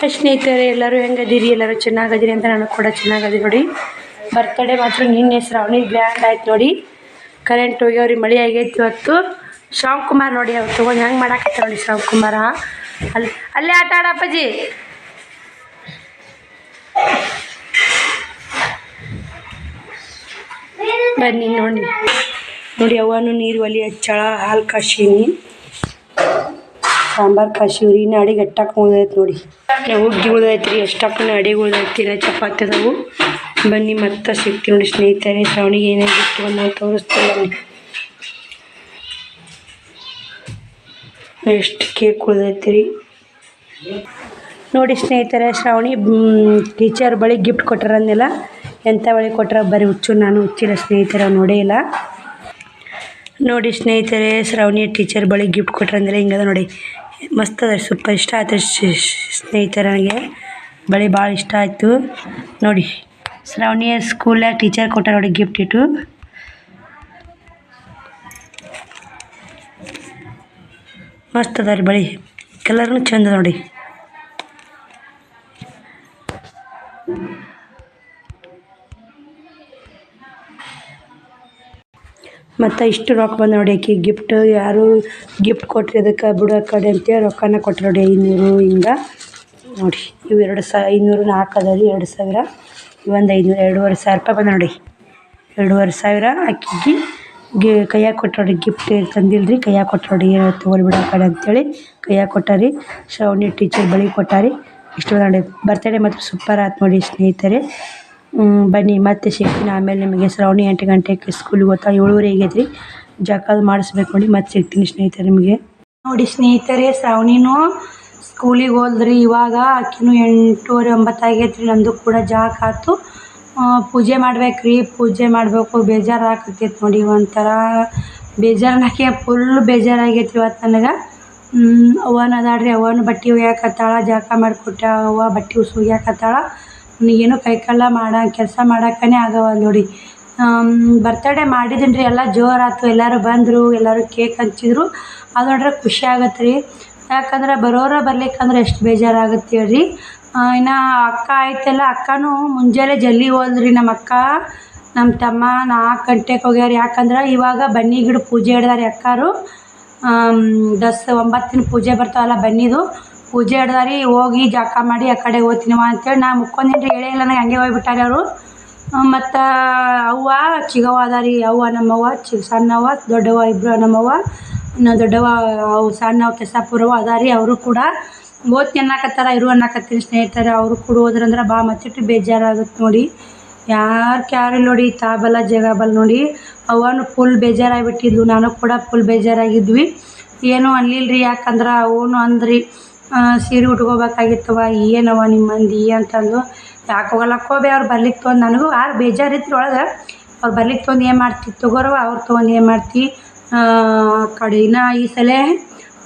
Hi ಸ್ನೇಹಿತರೆ, ಎಲ್ಲರೂ ಹೆಂಗದಿರಿ? ಎಲ್ಲರೂ ಚೆನ್ನಾಗದಿರಿ ಅಂತ ನಾನು ಕೂಡ ಚೆನ್ನಾಗದೀನಿ ನೋಡಿ. ಬರ್ತಡೇ ಮಾತ್ರ ನಿನ್ನೆ ಶ್ರಾವಣಿ ಗ್ರ್ಯಾಂಡ್ ಆಯ್ತು ನೋಡಿ. ಕರೆಂಟ್ ಹೋಗ್ಯವ್ರಿ, ಮಳೆ ಆಗೈತಿ ಇವತ್ತು. ಶ್ರಾವಣ್ ಕುಮಾರ್ ನೋಡಿ ಅವ್ರು ತೊಗೊಂಡು ಹೆಂಗೆ ಮಾಡಾಕತ್ತ ನೋಡಿ. ಶ್ರಾವಣ್ ಕುಮಾರ ಅಲ್ಲೇ ಆಟ ಆಡಪ್ಪಾಜಿ. ಬನ್ನಿ ನೋಡಿ ನೋಡಿ, ಅವನು ನೀರು ಒಲಿ ಹಚ್ಚಳ, ಹಾಲು ಕಾಶೀನಿ, ಸಾಂಬಾರು ಕಾಶಿವ್ರಿ. ಇನ್ನು ಅಡಿಗೆ ಎಟ್ಟಾಕ ಉಳ್ದೈತೆ ನೋಡಿ. ಹುಗ್ಗಿ ಉಳ್ದೈತ್ರಿ, ಎಷ್ಟಾಕ ಅಡಿಗೆ ಉಳ್ದೈತಿ. ಚಪಾತಿ ಅದಾವು. ಬನ್ನಿ ಮತ್ತೆ ಸಿಗ್ತೀವಿ ನೋಡಿ ಸ್ನೇಹಿತರೆ. ಶ್ರಾವಣಿಗೆ ಏನೇನು ಬಿಟ್ಟು ಬಂದು ತೋರಿಸ್ತೀನಿ ಬನ್ನಿ. ಎಷ್ಟು ಕೇಕ್ ಉಳ್ದೈತಿ ನೋಡಿ ಸ್ನೇಹಿತರೆ. ಶ್ರಾವಣಿ ಟೀಚರ್ ಬಳಿ ಗಿಫ್ಟ್ ಕೊಟ್ಟಾರಂದಿಲ್ಲ. ಎಂಥ ಬಳಿ ಕೊಟ್ಟಾರ ಬರೀ ಹುಚ್ಚು, ನಾನು ಹುಚ್ಚಿಲ್ಲ ಸ್ನೇಹಿತರೆ, ನೋಡೇ ಇಲ್ಲ ನೋಡಿ ಸ್ನೇಹಿತರೆ. ಶ್ರಾವಣಿ ಟೀಚರ್ ಬಳಿ ಗಿಫ್ಟ್ ಕೊಟ್ಟಾರಂದಿಲ್ಲ. ಹಿಂಗದ ನೋಡಿ, ಮಸ್ತ್ ಅದ, ಸೂಪರ್ ಇಷ್ಟ ಆಯ್ತು ಸ್ನೇಹಿತರೆ. ನನಗೆ ಬಳಿ ಭಾಳ ಇಷ್ಟ ಆಯಿತು ನೋಡಿ. ಶ್ರಾವಣಿಯ ಸ್ಕೂಲ್ನಾಗ ಟೀಚರ್ ಕೊಟ್ಟಾರ ನೋಡಿ ಗಿಫ್ಟ್. ಇಟ್ಟು ಮಸ್ತ್ ಅದ ರೀ, ಬಳಿ ಕಲರ್ನು ಚಂದ ನೋಡಿ. ಮತ್ತು ಇಷ್ಟು ರೊಕ್ಕ ಬಂದು ನೋಡಿ. ಆಕೆ ಗಿಫ್ಟ್ ಯಾರು ಗಿಫ್ಟ್ ಕೊಟ್ರಿ ಅದಕ್ಕೆ ಬಿಡೋ ಕಡೆ ಅಂತೇಳಿ ರೊಕ್ಕನ ಕೊಟ್ಟರು ನೋಡಿ. 500 ಹಿಂಗೆ ನೋಡಿ. ಇವು 500 4 ಅದ ರೀ, 2000. ಇವೊಂದು 500, 2500 ರೂಪಾಯಿ ಬಂದ ನೋಡಿ. 2500 ಆಕೆಗೆ ಕೈಯಾಗ ಕೊಟ್ಟು ನೋಡಿ. ಗಿಫ್ಟ್ ತಂದಿಲ್ಲ ರೀ, ಕೈಯಾಗ ಕೊಟ್ಟು ನೋಡಿ. ತೊಗೊಳಿ ಬಿಡೋ ಕಡೆ ಅಂತೇಳಿ ಕೈಯಾಗ ಕೊಟ್ಟಾರಿ. ಶ್ರಾವಣಿ ಟೀಚರ್ ಬಳಿ ಕೊಟ್ಟಾರಿ. ಇಷ್ಟು ನೋಡಿ. ಬರ್ತಡೇ ಮತ್ತು ಸೂಪರ್ ಆಯ್ತು ನೋಡಿ ಸ್ನೇಹಿತರೆ. ಬನ್ನಿ ಮತ್ತೆ ಸಿಗ್ತೀನಿ ಆಮೇಲೆ ನಿಮಗೆ. ಶ್ರಾವಣಿ 8 ಗಂಟೆಗೆ ಸ್ಕೂಲಿಗೆ ಹೋಗ್ತಾ, 7:30 ಆಗೈತೆ ರೀ. ಜಳಕ ಮಾಡಿಸ್ಬೇಕು ನೋಡಿ. ಮತ್ತೆ ಸಿಗ್ತೀನಿ ಸ್ನೇಹಿತರೆ ನಿಮಗೆ. ನೋಡಿ ಸ್ನೇಹಿತರೆ, ಶ್ರಾವಣಿನೂ ಸ್ಕೂಲಿಗೆ ಹೋದ್ರಿ. ಇವಾಗ ಆಕಿನೂ 8:30 9 ಆಗೈತೆ ರೀ. ನಂದು ಕೂಡ ಜಳಕ ಆಯ್ತು. ಪೂಜೆ ಮಾಡ್ಬೇಕು ರೀ, ಪೂಜೆ ಮಾಡಬೇಕು. ಬೇಜಾರು ಆಕತ್ತೈತೆ ನೋಡಿ. ಒಂಥರ ಬೇಜಾರನಾಕೆ ಫುಲ್ ಬೇಜಾರಾಗೈತೆ ಇವತ್ತು ನನಗೆ. ಅವ್ವನ ಅದಾಳ್ರಿ, ಅವ್ವನು ಬಟ್ಟೆ ಒಗ್ಯಾಕತ್ತಾಳ. ಜಳಕ ಮಾಡಿಕೊಟ್ಟ ಅವ್ವ ಬಟ್ಟೆ ಒಗ್ಯಾಕತ್ತಾಳ. ನನಗೇನು ಕೈಕಾಲ ಕೆಲಸ ಮಾಡೋಕ್ಕೇ ಆಗವ ನೋಡಿ. ಬರ್ತಡೇ ಮಾಡಿದ್ದೀನಿ ರೀ, ಎಲ್ಲ ಜೋರಾಯ್ತು. ಎಲ್ಲರೂ ಬಂದರು, ಎಲ್ಲರೂ ಕೇಕ್ ಹಂಚಿದ್ರು. ಅದು ನೋಡ್ರೆ ಖುಷಿ ಆಗತ್ತೆ ರೀ. ಯಾಕಂದ್ರೆ ಬರೋರ ಬರ್ಲಿಕ್ಕಂದ್ರೆ ಎಷ್ಟು ಬೇಜಾರಾಗುತ್ತೆ ಹೇಳ್ರಿ. ಇನ್ನು ಅಕ್ಕ ಆಯ್ತಲ್ಲ, ಅಕ್ಕನೂ ಮುಂಜಾನೆ ಜಲ್ದಿ ಹೋದ್ರಿ. ನಮ್ಮ ಅಕ್ಕ ನಮ್ಮ ತಮ್ಮ 4 ಗಂಟೆಗೆ ಹೋಗ್ಯಾರ. ಯಾಕಂದ್ರೆ ಇವಾಗ ಬನ್ನಿ ಗಿಡ ಪೂಜೆ ಹಿಡ್ದಾರಿ ಅಕ್ಕಾರು. 9 ಪೂಜೆ ಬರ್ತಾವಲ್ಲ ಬನ್ನಿದು ಪೂಜೆ ಹಿಡ್ದಾರಿ. ಹೋಗಿ ಜಳಕ ಮಾಡಿ ಆ ಕಡೆ ಹೋಗ್ತೀನವ ಅಂತೇಳಿ ನಾ ಮುಕ್ಕೊಂದಿನಿ ರೀ. ಹೇಳೇ ಇಲ್ಲ ನನಗೆ, ಹಂಗೆ ಹೋಗ್ಬಿಟ್ಟಾರೆ ಅವರು. ಮತ್ತು ಅವ್ವ ಚಿಗವ್ವ ಅದಾರಿ. ಅವ್ವ ನಮ್ಮವ್ವ, ಸಣ್ಣವ್ವ, ದೊಡ್ಡವ್ವ ಇಬ್ಬರು. ನಮ್ಮವ್ವ ದೊಡ್ಡವ್ವ, ಅವು ಸಣ್ಣವ್ವ ಕೆಸಾಪುರವ್ವ ಅದಾರಿ. ಅವರು ಕೂಡ ಓದ್ತೀನಿ ಅನ್ನಕತ್ತಾರ, ಇರು ಅನ್ನಕತ್ತೀನಿ ಸ್ನೇಹಿತರೆ. ಅವರು ಕೂಡ ಹೋದ್ರಂದ್ರೆ ಭಾಳ ಮತ್ತಿಟ್ಟು ಬೇಜಾರಾಗುತ್ತೆ ನೋಡಿ. ಯಾರು ನೋಡಿ, ತಾಬಲ್ಲ ಜಗಬಲ್ಲ ನೋಡಿ. ಅವನು ಫುಲ್ ಬೇಜಾರಾಗಿಬಿಟ್ಟಿದ್ಲು, ನಾನು ಕೂಡ ಫುಲ್ ಬೇಜಾರಾಗಿದ್ವಿ. ಏನೂ ಅನ್ಲಿಲ್ಲ ರೀ. ಯಾಕಂದ್ರೆ ಅವನು ಅಂದ್ರಿ ಸೀರೆ ಉಟ್ಕೋಬೇಕಾಗಿತ್ತವ, ಏನವ ನಿಮ್ಮ ಮಂದಿ ಅಂತಂದು. ಯಾಕೆ ಹೋಗಲ್ಲಕ್ಕೋಬೆ, ಅವ್ರು ಬರ್ಲಿಕ್ಕೆ ತೊಗೊಂಡು ನನಗೂ ಬೇಜಾರಿತ್ತು ಒಳಗೆ. ಅವ್ರು ಬರ್ಲಿಕ್ಕೆ ತೊಗೊಂಡು ಏನು ಮಾಡ್ತಿ ತಗೋರವ, ಅವ್ರು ತೊಗೊಂಡು ಏನು ಮಾಡ್ತಿ ಕಡೆ. ಇನ್ನು ಈ ಸಲ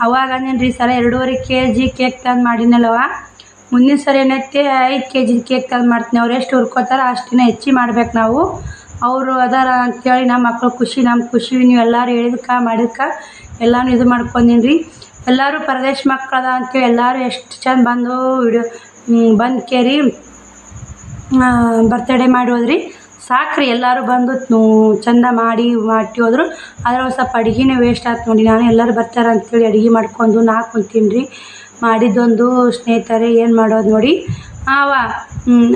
ಅವಾಗ ಅಂದೇನು ರೀ, ಈ ಸಲ 2.5 kg ಕೇಕ್ ತಂದು ಮಾಡಿನಲ್ಲವ. ಮುಂದಿನ ಸಲ ಏನೈತೆ 5 kg ಕೇಕ್ ತಂದು ಮಾಡ್ತೀನಿ. ಅವ್ರು ಎಷ್ಟು ಹುರ್ಕೋತಾರ ಅಷ್ಟಿನ ಹೆಚ್ಚಿ ಮಾಡ್ಬೇಕು ನಾವು. ಅವರು ಅದಾರ ಅಂಥೇಳಿ ನಮ್ಮ ಮಕ್ಳು ಖುಷಿ, ನಮ್ಮ ಖುಷಿ. ನೀವು ಎಲ್ಲರೂ ಹೇಳಿದಕ್ಕೆ ಮಾಡಿದಕ್ಕೆ ಎಲ್ಲನೂ ಇದು ಮಾಡ್ಕೊಂಡೀನಿ ರೀ. ಎಲ್ಲರೂ ಪರದೇಶ ಮಕ್ಕಳದ ಅಂತೇಳಿ ಎಲ್ಲರೂ ಎಷ್ಟು ಚಂದ ಬಂದು ಬಂದು ಕೇರಿ ಬರ್ತಡೇ ಮಾಡಿ ಹೋದ್ರಿ. ಸಾಕ್ರಿ, ಎಲ್ಲರೂ ಬಂದು ಚಂದ ಮಾಡಿ ಹೋದ್ರು. ಆದರೆ ಒಂದು ಸ್ವಲ್ಪ ಅಡುಗೆನೇ ವೇಸ್ಟ್ ಆಯ್ತು ನೋಡಿ. ನಾನು ಎಲ್ಲರೂ ಬರ್ತಾರೆ ಅಂಥೇಳಿ ಅಡುಗೆ ಮಾಡ್ಕೊಂಡು ನಾ ಕುಂತೀನಿ ರೀ. ಮಾಡಿದ್ದೊಂದು ಸ್ನೇಹಿತರೆ, ಏನು ಮಾಡೋದು ನೋಡಿ.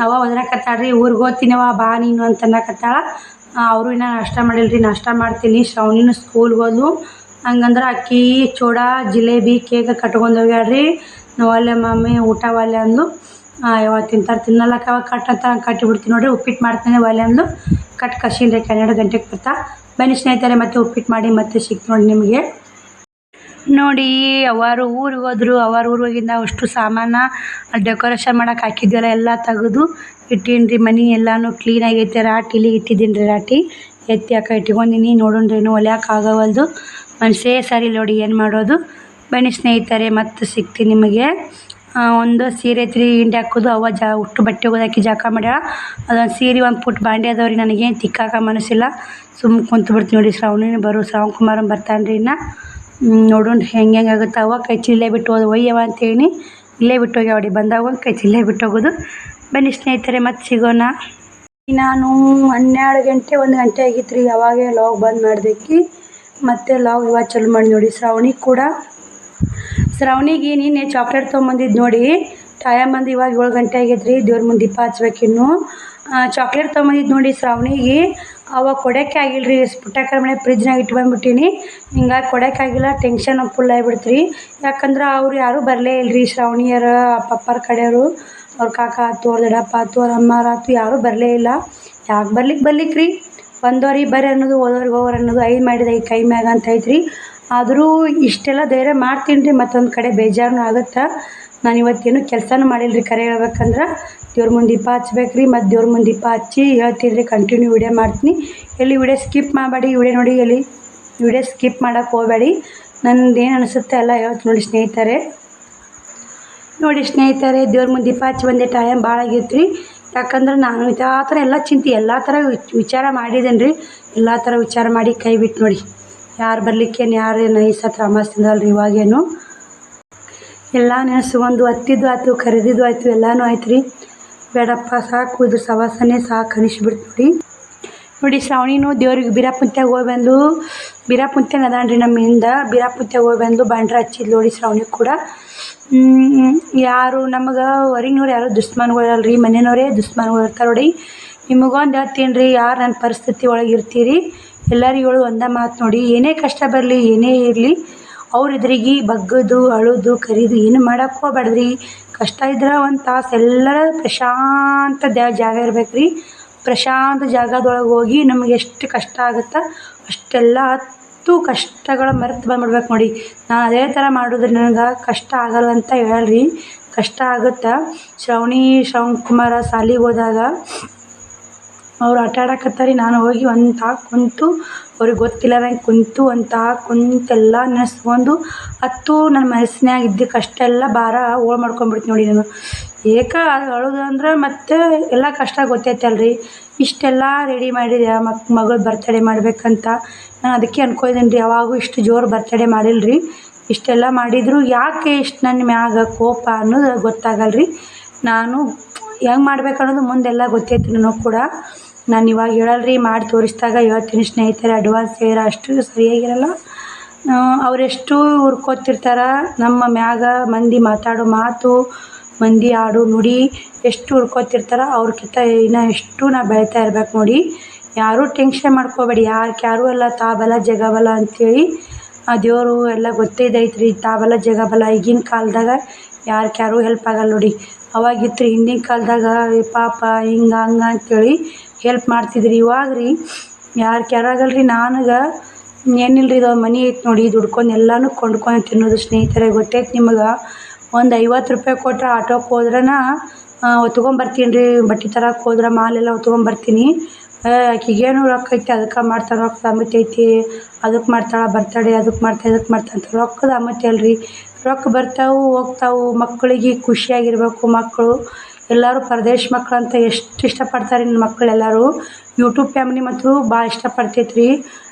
ಅವ ಒದ್ರಾಕತ್ತಾಳ್ರಿ, ಊರಿಗೆ ಹೋಗ್ತೀನವ ಬಾ ನೀನು ಅಂತ ಅನ್ನಕತ್ತಾಳ. ಅವರು ಇನ್ನೂ ನಾಷ್ಟ ಮಾಡಿಲ್ಲ ರೀ, ನಾಷ್ಟ ಮಾಡ್ತೀನಿ. ಶ್ರಾವಣಿನೂ ಸ್ಕೂಲ್ಗೆ ಹೋದ್ಲು. ಹಂಗಂದ್ರೆ ಅಕ್ಕಿ ಚೂಡ ಜಿಲೇಬಿ ಕೇಕ್ ಕಟ್ಕೊಂಡು ಹೋಗ್ಯಾಳ್ರಿ. ಒಲ್ಲೆ ಮಮ್ಮಿ ಊಟ ಒಲ್ಲೆ ಅಂದು. ಯಾವಾಗ ತಿನ್ನಲ್ಲಕ್ಕ ಅವಾಗ ಕಟ್ಟಂತ ಕಟ್ಟಿಬಿಡ್ತೀನಿ ನೋಡಿರಿ. ಉಪ್ಪಿಟ್ಟು ಮಾಡ್ತೀನಿ ಒಲ್ಲೆ ಅಂದು ಕಸೀನಿ ರೀ. 12 ಗಂಟೆಗೆ ಬರ್ತಾ. ಬನ್ನಿ ಸ್ನೇಹಿತರೆ, ಮತ್ತೆ ಉಪ್ಪಿಟ್ಟು ಮಾಡಿ ಮತ್ತೆ ಸಿಕ್ತು ನೋಡಿ ನಿಮಗೆ. ನೋಡಿ ಅವರು ಊರಿಗೆ ಹೋದ್ರು. ಊರಿಗೆ ಹೋಗಿದ್ದ ಅಷ್ಟು ಸಾಮಾನು ಡೆಕೋರೇಷನ್ ಮಾಡೋಕೆ ಹಾಕಿದ್ವಲ್ಲ ಎಲ್ಲ ತೆಗೆದು ಇಟ್ಟೀನಿ ರೀ. ಮನೆ ಎಲ್ಲನೂ ಕ್ಲೀನ್ ಆಗೈತೆ. ರಾಟಿಲಿ ಇಟ್ಟಿದ್ದೀನಿ ರೀ. ರಾಟಿ ಎತ್ತಿ ಇಟ್ಕೊಂಡಿನಿ. ನೋಡೋಣ್ರಿ, ಏನು ಹೊಲ್ಯಾಕೆ ಆಗವಲ್ದು. ಮನಸ್ಸೇ ಸರಿ ನೋಡಿ, ಏನು ಮಾಡೋದು. ಬನ್ನಿ ಸ್ನೇಹಿತರೆ, ಮತ್ತೆ ಸಿಗ್ತೀನಿ ನಿಮಗೆ. ಒಂದು ಸೀರೆ ಐತ್ರಿ ಹಿಂಡಿ ಹಾಕೋದು. ಅವ್ವ ಉಟ್ಟು ಬಟ್ಟೆ ಒಗ್ದಾಕಿ ಜಳಕ ಮಾಡ್ಯಾಳ. ಅದೊಂದು ಸೀರೆ, ಒಂದು ಪುಟ್ಟ ಬಾಂಡೆ ಅದಾವ್ರಿ. ನನಗೇನು ತಿಕ್ಕಾಕ ಮನಸ್ಸಿಲ್ಲ, ಸುಮ್ಮನೆ ಕುಂತು ಬಿಡ್ತೀನಿ ನೋಡಿ. ಶ್ರಾವಣ್ ಕುಮಾರನ್ ಬರ್ತಾನೆ ರೀ. ಇನ್ನು ನೋಡೋಣ ಹೆಂಗೆ ಆಗುತ್ತೆ. ಅವ್ವ ಕೈ ಚೀಲ ಬಿಟ್ಟು ಹೋದ ಒಯ್ಯವ ಅಂತೇಳಿ ಇಲ್ಲೇ ಬಿಟ್ಟೋಗಿ ಅವಡಿ ಬಂದಾಗ ಒಂದು ಕೈತಿ ಇಲ್ಲೇ ಬಿಟ್ಟೋಗೋದು. ಬನ್ನಿ ಸ್ನೇಹಿತರೆ, ಮತ್ತೆ ಸಿಗೋಣ. ನಾನು 12 ಗಂಟೆ 1 ಗಂಟೆ ಆಗಿತ್ತು ರೀ ಅವಾಗೇ ಲಾಗ್ ಬಂದ್ ಮಾಡ್ದಕ್ಕೆ. ಮತ್ತೆ ಲಾಗ್ ಇವಾಗ ಚಲೋ ಮಾಡಿ ನೋಡಿ. ಶ್ರಾವಣಿಗೆ ನಿನ್ನೆ ಚಾಕ್ಲೇಟ್ ತೊಗೊಂಬಂದಿದ್ದು ನೋಡಿ. ಟೈಮ್ ಬಂದು ಇವಾಗ 7 ಗಂಟೆ ಆಗೈತೆ ರೀ. ದೇವ್ರ ಮುಂದೆ ದೀಪ ಹಚ್ಬೇಕಿನ್ನು. ಚಾಕ್ಲೇಟ್ ತೊಗೊಂಬಂದಿದ್ದು ನೋಡಿ ಶ್ರಾವಣಿಗೆ. ಅವಾಗ ಕೊಡೋಕ್ಕೆ ಆಗಿಲ್ಲ ರೀ. ಪುಟ್ಟಕ್ಕರ ಫ್ರಿಜ್ನಾಗ ಇಟ್ಟು ಬಂದ್ಬಿಟ್ಟಿನಿ. ಹಿಂಗಾಗಿ ಕೊಡೋಕ್ಕೆ ಆಗಿಲ್ಲ. ಟೆನ್ಷನ್ ಫುಲ್ ಆಗಿಬಿಡ್ತು ರೀ. ಯಾಕಂದ್ರೆ ಅವ್ರು ಯಾರೂ ಬರಲೇ ಇಲ್ಲ ರೀ. ಶ್ರಾವಣಿಯರ ಪಪ್ಪರ ಕಡೆಯವರು, ಅವ್ರ ಕಾಕ ಆಯ್ತು, ಅವ್ರ ದೊಡ್ಡಪ್ಪ ಆಯ್ತು, ಅವ್ರ ಅಮ್ಮಾರ ಆಯ್ತು, ಯಾರೂ ಬರಲೇ ಇಲ್ಲ. ಯಾಕೆ ಬರ್ಲಿಕ್ಕೆ ರೀ. ಬಂದವ್ರಿಗೆ ಬರ್ರಿ ಅನ್ನೋದು, ಹೋದವ್ರಿಗೆ ಹೋಗ್ರಿ ಅನ್ನೋದು. 5 ಮಾಡಿದೆ 5 ಕೈ ಮ್ಯಾಗ ಅಂತ ಐತ್ರಿ. ಆದರೂ ಇಷ್ಟೆಲ್ಲ ಧೈರ್ಯ ಮಾಡ್ತೀನಿ ರೀ. ಮತ್ತೊಂದು ಕಡೆ ಬೇಜಾರು ಆಗುತ್ತೆ. ನಾನು ಇವತ್ತೇನು ಕೆಲಸನೂ ಮಾಡಿಲ್ಲ ರೀ. ಕರೆ ಹೇಳ್ಬೇಕಂದ್ರೆ ದೇವ್ರ ಮುಂದೆ ದೀಪ ಹಚ್ಬೇಕು ರೀ. ಮತ್ತು ದೇವ್ರ ಮುಂದೆ ದೀಪ ಹಚ್ಚಿ ಹೇಳ್ತೀನಿ ರೀ. ಕಂಟಿನ್ಯೂ ವಿಡಿಯೋ ಮಾಡ್ತೀನಿ. ಎಲ್ಲಿ ವಿಡಿಯೋ ಸ್ಕಿಪ್ ಮಾಡಬೇಡಿ. ವಿಡಿಯೋ ನೋಡಿ, ಎಲ್ಲಿ ವಿಡಿಯೋ ಸ್ಕಿಪ್ ಮಾಡೋಕ್ಕೆ ಹೋಗಬೇಡಿ. ನನ್ನದು ಏನು ಅನಿಸುತ್ತೆ ಎಲ್ಲ ಹೇಳ್ತೀನಿ ನೋಡಿ ಸ್ನೇಹಿತರೆ. ದೇವ್ರ ಮುಂದೆ ದೀಪ ಹಚ್ಚಿ ಬಂದೆ. ಟೈಮ್ ಭಾಳ ಆಗೈತೆ ರೀ. ಯಾಕಂದ್ರೆ ನಾನು ಆ ಥರ ಎಲ್ಲ ಎಲ್ಲ ಥರ ವಿಚಾರ ಮಾಡಿದ್ದೇನೆ ರೀ. ಎಲ್ಲ ಥರ ವಿಚಾರ ಮಾಡಿ ಕೈ ಬಿಟ್ಟು ನೋಡಿ. ಯಾರು ಬರ್ಲಿಕ್ಕೇನು ಯಾರು ನೈಸ್ ಹತ್ರ ಅಮಾಸ್ತಿಂದಲ್ರಿ. ಇವಾಗೇನು ಎಲ್ಲ ನೆನೆಸ್ಕೊಂಡು ಹತ್ತಿದ್ದು ಆಯ್ತು, ಕರೆದಿದ್ದು ಆಯಿತು, ಎಲ್ಲನೂ ಆಯ್ತು ರೀ. ಬೇಡಪ್ಪ ಸಾಕು, ಇದ್ರ ಸವಾಸನೆ ಸಾಕು ಅನಿಸ್ಬಿಡ್ತು ನೋಡಿ. ಶ್ರಾವಣಿನೂ ದೇವ್ರಿಗೆ ಬೀರಾಪುಂತ್ಯಾಗ ಹೋಗಿ ಬಂದು, ಬೀರಾಪುಂತ್ಯಾನ ಅದಾನ್ರಿ ನಮ್ಮಿಂದ. ಬೀರಾಪುಂತ್ಯಾಗ ಹೋಗಿ ಬಂದು ಬಂಡ್ರ ಹಚ್ಚಿದ್ದು ನೋಡಿ ಶ್ರಾವಣಿ ಕೂಡ. ಯಾರು ನಮಗೆ ಹೊರಗಿನವ್ರು ಯಾರು ದುಶ್ಮನ್ಗಳಿರಲ್ಲ ರೀ. ಮನೆಯವ್ರೇ ದುಶ್ಮನ್ಗಳು ಇರ್ತಾರೆ ನೋಡಿ. ನಿಮಗೊಂದು ಹೇಳ್ತೀನಿ ರೀ, ಯಾರು ನನ್ನ ಪರಿಸ್ಥಿತಿ ಒಳಗೆ ಇರ್ತೀರಿ ಎಲ್ಲರಿಗೂ ಹೇಳೋದು ಒಂದೇ ಮಾತು ನೋಡಿ. ಏನೇ ಕಷ್ಟ ಬರಲಿ, ಏನೇ ಇರಲಿ, ಅವ್ರ ಎದುರಿಗೆ ಬಗ್ಗದು ಅಳೋದು ಕರೀದು ಏನು ಮಾಡೋಕ್ಕೆ ಹೋಗ್ಬೇಡ್ರಿ. ಕಷ್ಟ ಇದ್ರೆ ಒಂದು ತಾಸು ಎಲ್ಲರ ಪ್ರಶಾಂತ ಜಾಗ ಇರ್ಬೇಕು ರೀ. ಪ್ರಶಾಂತ ಜಾಗದೊಳಗೆ ಹೋಗಿ ನಮಗೆ ಎಷ್ಟು ಕಷ್ಟ ಆಗುತ್ತಾ ಅಷ್ಟೆಲ್ಲ ಕಷ್ಟಗಳ ಮರೆತು ಬಂದ್ಬಿಡ್ಬೇಕು ನೋಡಿ. ನಾನು ಅದೇ ಥರ ಮಾಡಿದ್ರೆ ನನಗೆ ಕಷ್ಟ ಆಗಲ್ಲ ಅಂತ ಹೇಳಲ್ರಿ. ಕಷ್ಟ ಆಗುತ್ತೆ. ಶ್ರವಣಕುಮಾರ ಶಾಲಿಗೆ ಹೋದಾಗ ಅವ್ರು ಆಟ ಆಡಕತ್ತಾರೆ. ನಾನು ಹೋಗಿ ಒಂದು ತಾಕು ಕುಂತು, ಅವ್ರಿಗೆ ಗೊತ್ತಿಲ್ಲ ನಂಗೆ ಕುಂತೆಲ್ಲ ನೆನೆಸ್ಕೊಂಡು ನನ್ನ ಮನಸ್ಸಿನಾಗ ಇದ್ದ ಕಷ್ಟ ಎಲ್ಲ ಭಾರ ಮಾಡ್ಕೊಂಡ್ಬಿಡ್ತೀನಿ ನೋಡಿ. ನಾನು ಅಳೋದು ಅಂದ್ರೆ ಮತ್ತೆ ಎಲ್ಲ ಕಷ್ಟ ಗೊತ್ತೈತಲ್ರಿ. ಇಷ್ಟೆಲ್ಲ ರೆಡಿ ಮಾಡಿದೆ ಮಗಳು ಬರ್ತಡೇ ಮಾಡ್ಬೇಕಂತ. ನಾನು ಅದಕ್ಕೆ ಅಂದ್ಕೊಂಡಿದ್ದೀನಿ ರೀ. ಯಾವಾಗೂ ಇಷ್ಟು ಜೋರು ಬರ್ತಡೇ ಮಾಡಿಲ್ಲ ರೀ. ಇಷ್ಟೆಲ್ಲ ಮಾಡಿದ್ರು ಯಾಕೆ ಇಷ್ಟು ನನ್ನ ಮ್ಯಾಗ ಕೋಪ ಅನ್ನೋದು ಗೊತ್ತಾಗಲ್ಲ ರೀ. ನಾನು ಹೆಂಗೆ ಮಾಡ್ಬೇಕು ಅನ್ನೋದು ಮುಂದೆಲ್ಲ ಗೊತ್ತೈತಿ ನನಗೆ ಕೂಡ. ನಾನು ಇವಾಗ ಹೇಳಲ್ರಿ, ಮಾಡಿ ತೋರಿಸಿದಾಗ ಹೇಳ್ತೀನಿ ಸ್ನೇಹಿತರೆ. ಅಡ್ವಾನ್ಸ್ ಹೇಳಿದ್ರೆ ಅಷ್ಟು ಸರಿಯಾಗಿರಲ್ಲ. ಅವರೆಷ್ಟು ಹುರ್ಕೋತಿರ್ತಾರೆ ನಮ್ಮ ಮ್ಯಾಗ. ಮಂದಿ ಮಾತಾಡೋ ಮಾತು, ಮಂದಿ ಆಡೋ ನುಡಿ ಎಷ್ಟು ಹುರ್ಕೋತಿರ್ತಾರೆ. ಅವ್ರಿಗಿಂತ ಇನ್ನೂ ಎಷ್ಟು ನಾ ಬೆಳೀತಾ ಇರ್ಬೇಕು ನೋಡಿ. ಯಾರೂ ಟೆನ್ಷನ್ ಮಾಡ್ಕೋಬೇಡಿ. ಯಾರು ಎಲ್ಲ ತಾಬಲ ಜಗಬಲ ಅಂಥೇಳಿ ಆ ದೇವರು ಎಲ್ಲ ಗೊತ್ತಿದ್ದೈತ್ರಿ. ತಾಬಲ ಜಗಬಲ ಈಗಿನ ಕಾಲದಾಗ ಯಾರು ಹೆಲ್ಪ್ ಆಗಲ್ಲ ನೋಡಿ. ಅವಾಗಿತ್ತು ರೀ ಹಿಂದಿನ ಕಾಲದಾಗ ಪಾಪ ಹಿಂಗೆ ಹಂಗೆ ಅಂಥೇಳಿ ಹೆಲ್ಪ್ ಮಾಡ್ತಿದ್ರಿ. ಇವಾಗ ರೀ ಯಾರು ಆಗಲ್ಲ ರೀ. ನನಗೆ ಏನಿಲ್ಲ ರೀ, ಇದು ಮನೆ ಐತೆ ನೋಡಿ, ದುಡ್ಕೊಂಡು ಎಲ್ಲನೂ ಕೊಂಡ್ಕೊಂಡು ತಿನ್ನೋದು ಸ್ನೇಹಿತರೆ. ಗೊತ್ತೈತೆ ನಿಮಗೆ. ಒಂದು 50 ರೂಪಾಯಿ ಕೊಟ್ಟರೆ ಆಟೋಕ್ಕೆ ಹೋದ್ರನ ತೊಗೊಂಬರ್ತೀನಿ ರೀ. ಬಟ್ಟೆ ತರಕ್ಕೆ ಹೋದ್ರೆ ಮಾಲೆಲ್ಲ ತೊಗೊಂಬರ್ತೀನಿ. ಆಕಿಗೇನು ರೊಕ್ಕ ಐತಿ ಅದಕ್ಕೆ ಮಾಡ್ತಾಳೆ, ರೊಕ್ಕದ ಅಮತಿ ಐತಿ ಅದಕ್ಕೆ ಮಾಡ್ತಾಳೆ ಬರ್ತಡೇ, ಅದಕ್ಕೆ ಮಾಡ್ತಾಳೆ ಇದಕ್ಕೆ ಮಾಡ್ತಾಳೆ ಅಂತ. ರೊಕ್ಕದ ಅಮತಿ ಅಲ್ರಿ. ರೊಕ್ಕ ಬರ್ತಾವೆ ಹೋಗ್ತಾವೆ. ಮಕ್ಕಳಿಗೆ ಖುಷಿಯಾಗಿರ್ಬೇಕು. ಮಕ್ಕಳು ಎಲ್ಲರೂ ಪರದೇಶ ಮಕ್ಕಳು ಅಂತ ಎಷ್ಟು ಇಷ್ಟಪಡ್ತಾರೆ ನನ್ನ ಮಕ್ಕಳೆಲ್ಲರೂ. ಯೂಟ್ಯೂಬ್ ಫ್ಯಾಮಿಲಿ ಮತ್ತು ಭಾಳ ಇಷ್ಟಪಡ್ತೈತೆ ರೀ.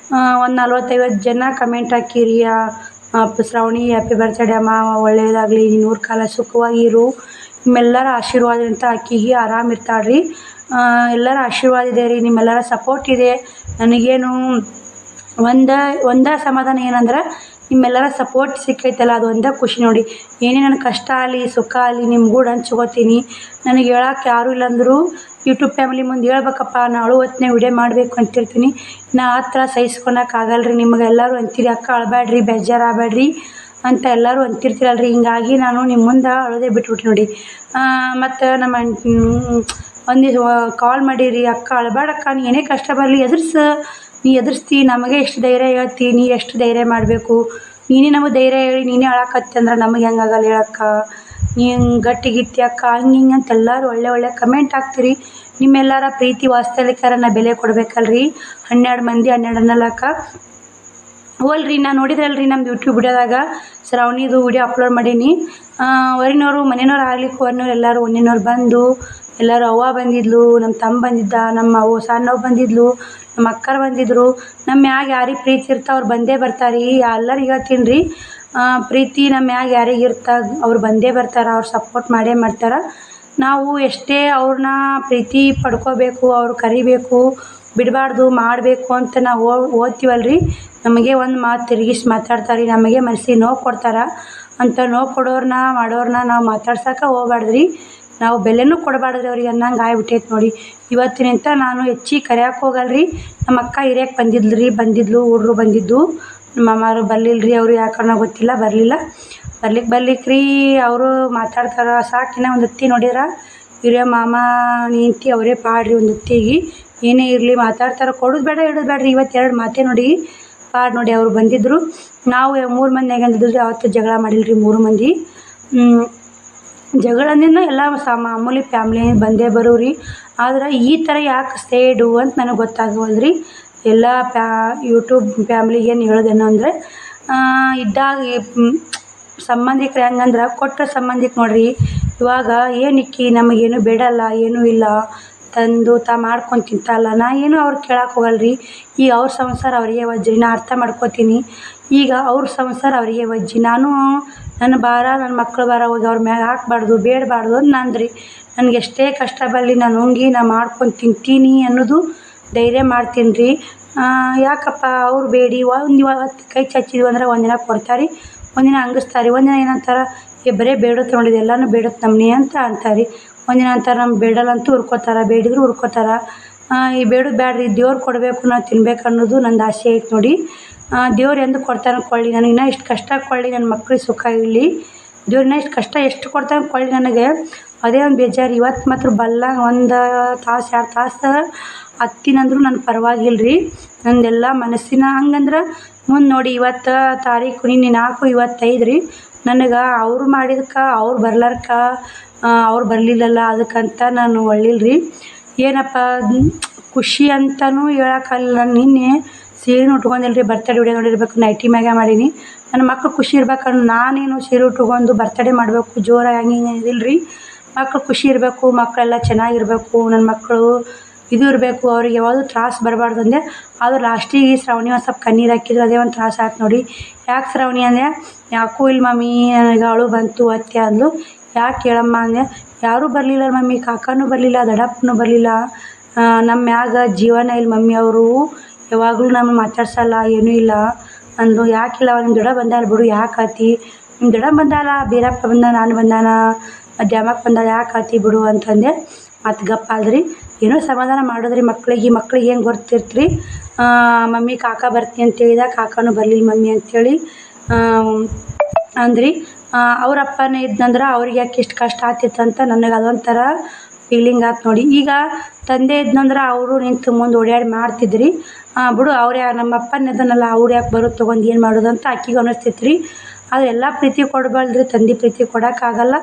ಒಂದು 40-50 ಜನ ಕಮೆಂಟ್ ಹಾಕಿರಿ. ಶ್ರಾವಣಿ ಹ್ಯಾಪಿ ಬರ್ತಡೇ ಅಮ್ಮ, ಒಳ್ಳೆಯದಾಗಲಿ, 100 ಕಾಲ ಸುಖವಾಗಿರು, ನಿಮ್ಮೆಲ್ಲರ ಆಶೀರ್ವಾದದಿಂದ ಆಕಿಗೆ ಆರಾಮಿರ್ತಾಳೆ ರೀ. ಎಲ್ಲರ ಆಶೀರ್ವಾದ ಇದೆ ರೀ, ನಿಮ್ಮೆಲ್ಲರ ಸಪೋರ್ಟ್ ಇದೆ. ನನಗೇನು ಒಂದೇ ಸಮಾಧಾನ ಏನಂದ್ರೆ ನಿಮ್ಮೆಲ್ಲರ ಸಪೋರ್ಟ್ ಸಿಕ್ಕೈತಲ್ಲ, ಅದು ಒಂದೇ ಖುಷಿ ನೋಡಿ. ಏನೇ ನನ್ನ ಕಷ್ಟ ಆಗಲಿ ಸುಖ ಆಗಲಿ ನಿಮ್ಗೂಡ ಹಂಚ್ಕೋತೀನಿ. ನನಗೆ ಹೇಳೋಕೆ ಯಾರೂ ಇಲ್ಲಾಂದರೂ ಯೂಟ್ಯೂಬ್ ಫ್ಯಾಮಿಲಿ ಮುಂದೆ ಹೇಳ್ಬೇಕಪ್ಪ, ನಾನು ಹೊತ್ತಿನಾಗ ವಿಡಿಯೋ ಮಾಡಬೇಕು ಅಂತಿರ್ತೀನಿ. ನಾ ಹತ್ರ ಸಹಿಸ್ಕೊಳಕ್ಕಾಗಲ್ಲ ರೀ. ನಿಮಗೆಲ್ಲರೂ ಅಂತೀರಿ ಅಕ್ಕ ಅಳಬೇಡ್ರಿ, ಬೇಜಾರಾಗಬೇಡ್ರಿ ಅಂತ ಎಲ್ಲರೂ ಅಂತಿರ್ತೀರಲ್ರಿ. ಹಿಂಗಾಗಿ ನಾನು ನಿಮ್ಮ ಮುಂದೆ ಅಳೋದೇ ಬಿಟ್ಬಿಟ್ಟು ನೋಡಿ. ಮತ್ತು ನಮ್ಮ ಒಂದು ಕಾಲ್ ಮಾಡಿರಿ, ಅಕ್ಕ ಅಳಬೇಡಕ್ಕ, ನೀ ಏನೇ ಕಷ್ಟ ಬರಲಿ ನೀ ಎದುರಿಸ್ತಿ, ನಮಗೆ ಎಷ್ಟು ಧೈರ್ಯ ಹೇಳ್ತಿ, ನೀ ಎಷ್ಟು ಧೈರ್ಯ ಮಾಡಬೇಕು, ನೀನೇ ನಮಗೆ ಧೈರ್ಯ ಹೇಳಿ ನೀನೇ ಅಳಕತ್ತಿ ಅಂದ್ರೆ ನಮಗೆ ಹೆಂಗಾಗಲ್ಲ ಹೇಳಕ್ಕ, ನೀ ಗಟ್ಟಿಗಿತ್ತಿ ಅಕ್ಕ, ಹಿಂಗೆ ಅಂತ ಎಲ್ಲರೂ ಒಳ್ಳೆ ಕಮೆಂಟ್ ಹಾಕ್ತೀರಿ. ನಿಮ್ಮೆಲ್ಲರ ಪ್ರೀತಿ ವಾತ್ಸಲ್ಯಕ್ಕರ ನಾ ಬೆಲೆ ಕೊಡ್ಬೇಕಲ್ರಿ. 12 ಮಂದಿ 12 ಅನ್ನಲಕ್ಕ ಹೋಲ್ರಿ. ನಾನು ನೋಡಿದ್ರಲ್ರಿ ನಮ್ಮ ಯೂಟ್ಯೂಬ್ ವಿಡಿಯೋದಾಗ ಶ್ರಾವಣಿದು ವಿಡಿಯೋ ಅಪ್ಲೋಡ್ ಮಾಡೀನಿ. ಹೊರಗಿನವರು ಮನೆಯವ್ರು ಆಗ್ಲಿಕ್ಕೆ ಹೊರಗಿನವ್ರು ಎಲ್ಲರೂ ಒಂದಿನವ್ರು ಬಂದು ಎಲ್ಲರೂ ಅವ್ವ ಬಂದಿದ್ಲು, ನಮ್ಮ ತಮ್ಮ ಬಂದಿದ್ದ, ನಮ್ಮ ಅವ್ವ ಸಣ್ಣವ್ರು ಬಂದಿದ್ಲು, ನಮ್ಮ ಅಕ್ಕರು ಬಂದಿದ್ದರು. ನಮ್ಮ ಮ್ಯಾಗ ಯಾರಿಗೆ ಪ್ರೀತಿ ಇರ್ತಾವೆ ಅವ್ರು ಬಂದೇ ಬರ್ತಾರೆ ರೀ. ಎಲ್ಲರಿಗೆ ಹೇಳ್ತೀನಿ ರೀ. ಪ್ರೀತಿ ನಮ್ಮ ಮ್ಯಾಗ ಯಾರಿಗೆ ಅವ್ರು ಬಂದೇ ಬರ್ತಾರೆ, ಅವ್ರು ಸಪೋರ್ಟ್ ಮಾಡೇ ಮಾಡ್ತಾರೆ. ನಾವು ಎಷ್ಟೇ ಅವ್ರನ್ನ ಪ್ರೀತಿ ಪಡ್ಕೋಬೇಕು, ಅವ್ರು ಕರಿಬೇಕು, ಬಿಡಬಾರ್ದು, ಮಾಡಬೇಕು ಅಂತ ನಾವು ಓದ್ತೀವಲ್ರಿ, ನಮಗೆ ಒಂದು ಮಾತು ತಿರುಗಿಸಿ ಮಾತಾಡ್ತಾರೆ, ನಮಗೆ ಮನಸ್ಸಿಗೆ ನೋವು ಕೊಡ್ತಾರೆ. ಅಂತ ನೋವು ಕೊಡೋರನ್ನ ಮಾಡೋರನ್ನ ನಾವು ಮಾತಾಡ್ಸೋಕೆ ಹೋಗ್ಬಾರ್ದ್ರಿ, ನಾವು ಬೆಲೆನೂ ಕೊಡಬಾರ್ದ್ರಿ ಅವ್ರಿಗೆ ಅನ್ನಂಗೆ ಆಗ್ಬಿಟ್ಟೈತೆ ನೋಡಿ. ಇವತ್ತಿನಿಂದ ನಾನು ಹೆಚ್ಚಿಗೆ ಕರೆಯೋಕೆ ಹೋಗಲ್ರಿ. ನಮ್ಮ ಅಕ್ಕ ಹಿರಿಯಕ್ಕೆ ಬಂದಿದ್ಲು, ಹುಡ್ರು ಬಂದಿದ್ದು, ನಮ್ಮ ಮಾಮಾರು ಬರಲಿಲ್ಲ ಅವರು ಯಾಕನ್ನ ಗೊತ್ತಿಲ್ಲ, ಬರ್ಲಿಕ್ರಿ ಅವರು ಮಾತಾಡ್ತಾರೆ ಸಾಕಿನ. ಒಂದು ಹೊತ್ತಿ ನೋಡಿದ್ರೆ ಹಿರಿಯ ಮಾಮ ನಿಂತು ಅವರೇ ಪಾಡ್ರಿ, ಒಂದು ಹೊತ್ತಿಗೆ ಏನೇ ಇರಲಿ ಮಾತಾಡ್ತಾರೆ, ಕೊಡೋದು ಬೇಡ ಇಡೋದು ಬೇಡ್ರಿ. ಇವತ್ತು 2 ಮಾತೇ ನೋಡಿ ಪಾಡ್ ನೋಡಿ. ಅವರು ಬಂದಿದ್ದರು, ನಾವು 3 ಮಂದಿ ಹೇಗಂದಿದ್ರಿ, ಅವತ್ತು ಜಗಳ ಮಾಡಿಲ್ರಿ 3 ಮಂದಿ. ಜಗಳದಿಂದ ಎಲ್ಲ ಮಾಮೂಲಿ ಫ್ಯಾಮ್ಲಿ ಬಂದೇ ಬರೋರಿ. ಆದ್ರೆ ಈ ಥರ ಯಾಕೆ ಸೈಡು ಅಂತ ನನಗೆ ಗೊತ್ತಾಗವಲ್ರಿ. ಎಲ್ಲ ಯೂಟ್ಯೂಬ್ ಫ್ಯಾಮ್ಲಿಗೆ ಏನು ಹೇಳೋದೇನು ಅಂದರೆ, ಇದ್ದಾಗ ಸಂಬಂಧಿಕರು ಹೆಂಗಂದ್ರೆ ಕೊಟ್ಟ ಸಂಬಂಧಿಕ ನೋಡ್ರಿ. ಇವಾಗ ಏನಕ್ಕಿ ನಮಗೇನು ಬೇಡಲ್ಲ, ಏನೂ ಇಲ್ಲ, ತಂದು ಮಾಡ್ಕೊಂಡು ತಿಂತಲ್ಲ, ನಾ ಏನು ಅವ್ರು ಕೇಳಕ್ಕೆ ಹೋಗಲ್ರಿ. ಈಗ ಅವ್ರ ಸಂಸಾರ ಅವರಿಗೆ ವಜ್ರಿ, ನಾ ಅರ್ಥ ಮಾಡ್ಕೋತೀನಿ. ಈಗ ಅವ್ರ ಸಂಸಾರ ಅವರಿಗೆ ವಜ್ಜಿ, ನಾನು ನನ್ನ ಭಾರ, ನನ್ನ ಮಕ್ಳ ಭಾರ ಹೋಗಿ ಅವ್ರ ಮ್ಯಾಗ ಹಾಕ್ಬಾರ್ದು, ಬೇಡಬಾರ್ದು ಅಂತ ನಂದ್ರಿ. ನನಗೆ ಎಷ್ಟೇ ಕಷ್ಟ ಬರಲಿ, ನಾನು ಹೋಗಿ ನಾ ಮಾಡ್ಕೊಂಡು ತಿಂತೀನಿ ಅನ್ನೋದು ಧೈರ್ಯ ಮಾಡ್ತೀನಿ ರೀ. ಯಾಕಪ್ಪ ಅವ್ರು ಬೇಡಿ ಇವತ್ತು ಕೈ ಚಚ್ಚಿದ್ವಿ ಅಂದ್ರೆ ಒಂದಿನ ಕೊಡ್ತಾರೆ, ಒಂದಿನ ಹಂಗಿಸ್ತಾರೆ, ಒಂದಿನ ಏನಂತಾರೆ, ಬರೀ ಬೇಡತ್ತೆ ನೋಡಿದ ಎಲ್ಲನೂ ಬೇಡತ್ತೆ ನಮ್ಮನೆ ಅಂತ ಅಂತಾರೆ. ಒಂದಿನ ಅಂತಾರೆ ನಮ್ಗೆ ಬೇಡಲ್ಲಂತೂ ಹುರ್ಕೋತಾರೆ, ಬೇಡಿದ್ರು ಹುರ್ಕೋತಾರೆ. ಈ ಬೇಡೋದು ಬ್ಯಾಡ್ರಿ, ದೇವ್ರು ಕೊಡಬೇಕು, ನಾವು ತಿನ್ಬೇಕು ಅನ್ನೋದು ನಂದು ಆಸೆ ಐತೆ ನೋಡಿ. ದೇವ್ರು ಎಂದು ಕೊಡ್ತಾನೆ ಕೊಳ್ಳಿ, ನನಗೆ ಇನ್ನೂ ಇಷ್ಟು ಕಷ್ಟ ಕೊಳ್ಳಿ, ನನ್ನ ಮಕ್ಳಿಗೆ ಸುಖ ಇರಲಿ, ದೇವ್ರನ್ನ ಇಷ್ಟು ಕಷ್ಟ ಎಷ್ಟು ಕೊಡ್ತಾನೆ ಕೊಳ್ಳಿ ನನಗೆ, ಅದೇ ಒಂದು ಬೇಜಾರು. ಇವತ್ತು ಮಾತ್ರ ಬಲ್ಲ 1 ತಾಸು 2 ತಾಸು ಹತ್ತಿನಂದ್ರೂ ನನ್ನ ಪರವಾಗಿಲ್ಲ ರೀ. ನಂದೆಲ್ಲ ಮನಸ್ಸಿನ ಹಂಗಂದ್ರೆ ಮುಂದೆ ನೋಡಿ, ಇವತ್ತು ತಾರೀಕು ನಿನ್ನೆ 4, ಇವತ್ತು 5 ರೀ. ನನಗೆ ಅವ್ರು ಮಾಡಿದಕ್ಕೆ ಅವ್ರು ಬರ್ಲಾರ್ಕ ಅವ್ರು ಬರಲಿಲ್ಲಲ್ಲ, ಅದಕ್ಕಂತ ನಾನು ಒಳ್ಳಿಲ್ಲ ರೀ. ಏನಪ್ಪ ಖುಷಿ ಅಂತಲೂ ಹೇಳೋಕ್ಕಾಗಲ್ಲ. ನಾನು ನಿನ್ನೆ ಸೀರೆ ಉಟ್ಕೊಂಡಿಲ್ಲ ರೀ, ಬರ್ತಡೇ ವಿಡಿಯೋ ನೋಡಿರ್ಬೇಕು, ನೈಟಿ ಮ್ಯಾಗ ಮಾಡೀನಿ. ನನ್ನ ಮಕ್ಳು ಖುಷಿ ಇರ್ಬೇಕಂದ್ರೆ ನಾನೇನು ಸೀರೆ ಉಟ್ಕೊಂಡು ಬರ್ತಡೇ ಮಾಡಬೇಕು ಜೋರಾಗಿ ಹಂಗೆ ಇದಿಲ್ಲ ರೀ. ಮಕ್ಳು ಖುಷಿ ಇರಬೇಕು, ಮಕ್ಕಳೆಲ್ಲ ಚೆನ್ನಾಗಿರಬೇಕು, ನನ್ನ ಮಕ್ಕಳು ಇದು ಇರಬೇಕು, ಅವ್ರಿಗೆ ಯಾವುದು ತ್ರಾಸು ಬರಬಾರ್ದು ಅಂದೆ. ಆದ್ರೆ ಲಾಸ್ಟಿಗೆ ಶ್ರಾವಣಿ ಒಂದು ಸ್ವಲ್ಪ ಕಣ್ಣೀರು ಹಾಕಿದ್ರು, ಅದೇ ಒಂದು ತ್ರಾಸು ಆಯ್ತು ನೋಡಿ. ಯಾಕೆ ಶ್ರಾವಣಿ ಅಂದೆ, ಯಾಕೂ ಇಲ್ಲ ಮಮ್ಮಿ ನನಗೆ ಅಳು ಬಂತು ಅತ್ತೆ ಅಂದ್ಲು. ಯಾಕೆ ಹೇಳಮ್ಮ ಅಂದೆ, ಯಾರೂ ಬರಲಿಲ್ಲ ಮಮ್ಮಿ, ಕಾಕನೂ ಬರಲಿಲ್ಲ, ದೊಡ್ಡಪ್ಪನೂ ಬರಲಿಲ್ಲ, ನಮ್ಮ ಮ್ಯಾಗ ಜೀವನ ಇಲ್ಲ ಮಮ್ಮಿ, ಅವರು ಯಾವಾಗಲೂ ನಮ್ಮನ್ನು ಮಾತಾಡ್ಸಲ್ಲ, ಏನೂ ಇಲ್ಲ ಅಂದು. ಯಾಕಿಲ್ಲ ನಿಮ್ಮ ದೊಡ್ಡ ಬಂದಾಲ ಬಿಡು, ಯಾಕೆ ಆತಿ, ನಿಮ್ಮ ದೊಡ್ಡ ಬಂದಾಲ, ಬೀರಪ್ಪ ಬಂದ, ನಾನು ಬಂದಾನ, ದ್ಯಾಮಕ್ಕೆ ಬಂದ, ಯಾಕೆ ಆತಿ ಬಿಡು ಅಂತಂದೆ. ಮತ್ತು ಗಪ್ಪ ಆದ್ರಿ. ಏನೋ ಸಮಾಧಾನ ಮಾಡಿದ್ರಿ ಮಕ್ಳಿಗೆ ಏನು ಗೊತ್ತಿರ್ತ್ರಿ. ಮಮ್ಮಿ ಕಾಕ ಬರ್ತೀನಿ ಅಂತ ಹೇಳಿದ, ಕಾಕನೂ ಬರಲಿಲ್ಲ ಮಮ್ಮಿ ಅಂಥೇಳಿ ಅಂದ್ರಿ. ಅವ್ರ ಅಪ್ಪನೇ ಇದ್ನಂದ್ರೆ ಅವ್ರಿಗೆ ಯಾಕೆ ಇಷ್ಟು ಕಷ್ಟ ಆಗ್ತಿತ್ತು ಅಂತ ನನಗೆ ಅದೊಂಥರ ಫೀಲಿಂಗ್ ಆಯ್ತು ನೋಡಿ. ಈಗ ತಂದೆ ಇದ್ನಂದ್ರೆ ಅವರು ನಿಂತು ಮುಂದೆ ಓಡಾಡಿ ಮಾಡ್ತಿದ್ರಿ. ಬಿಡು ಅವ್ರು ನಮ್ಮ ಅಪ್ಪನ ಇದನ್ನಲ್ಲ, ಅವ್ರು ಯಾಕೆ ಬರೋದು ತೊಗೊಂಡು ಏನು ಮಾಡೋದು ಅಂತ ಆಕಿಗೆ ಅನ್ನಿಸ್ತೈತೆ ರೀ. ಆದರೆ ಎಲ್ಲ ಪ್ರೀತಿ ಕೊಡಬಾರ್ದ್ರಿ, ತಂದೆ ಪ್ರೀತಿ ಕೊಡೋಕ್ಕಾಗಲ್ಲ,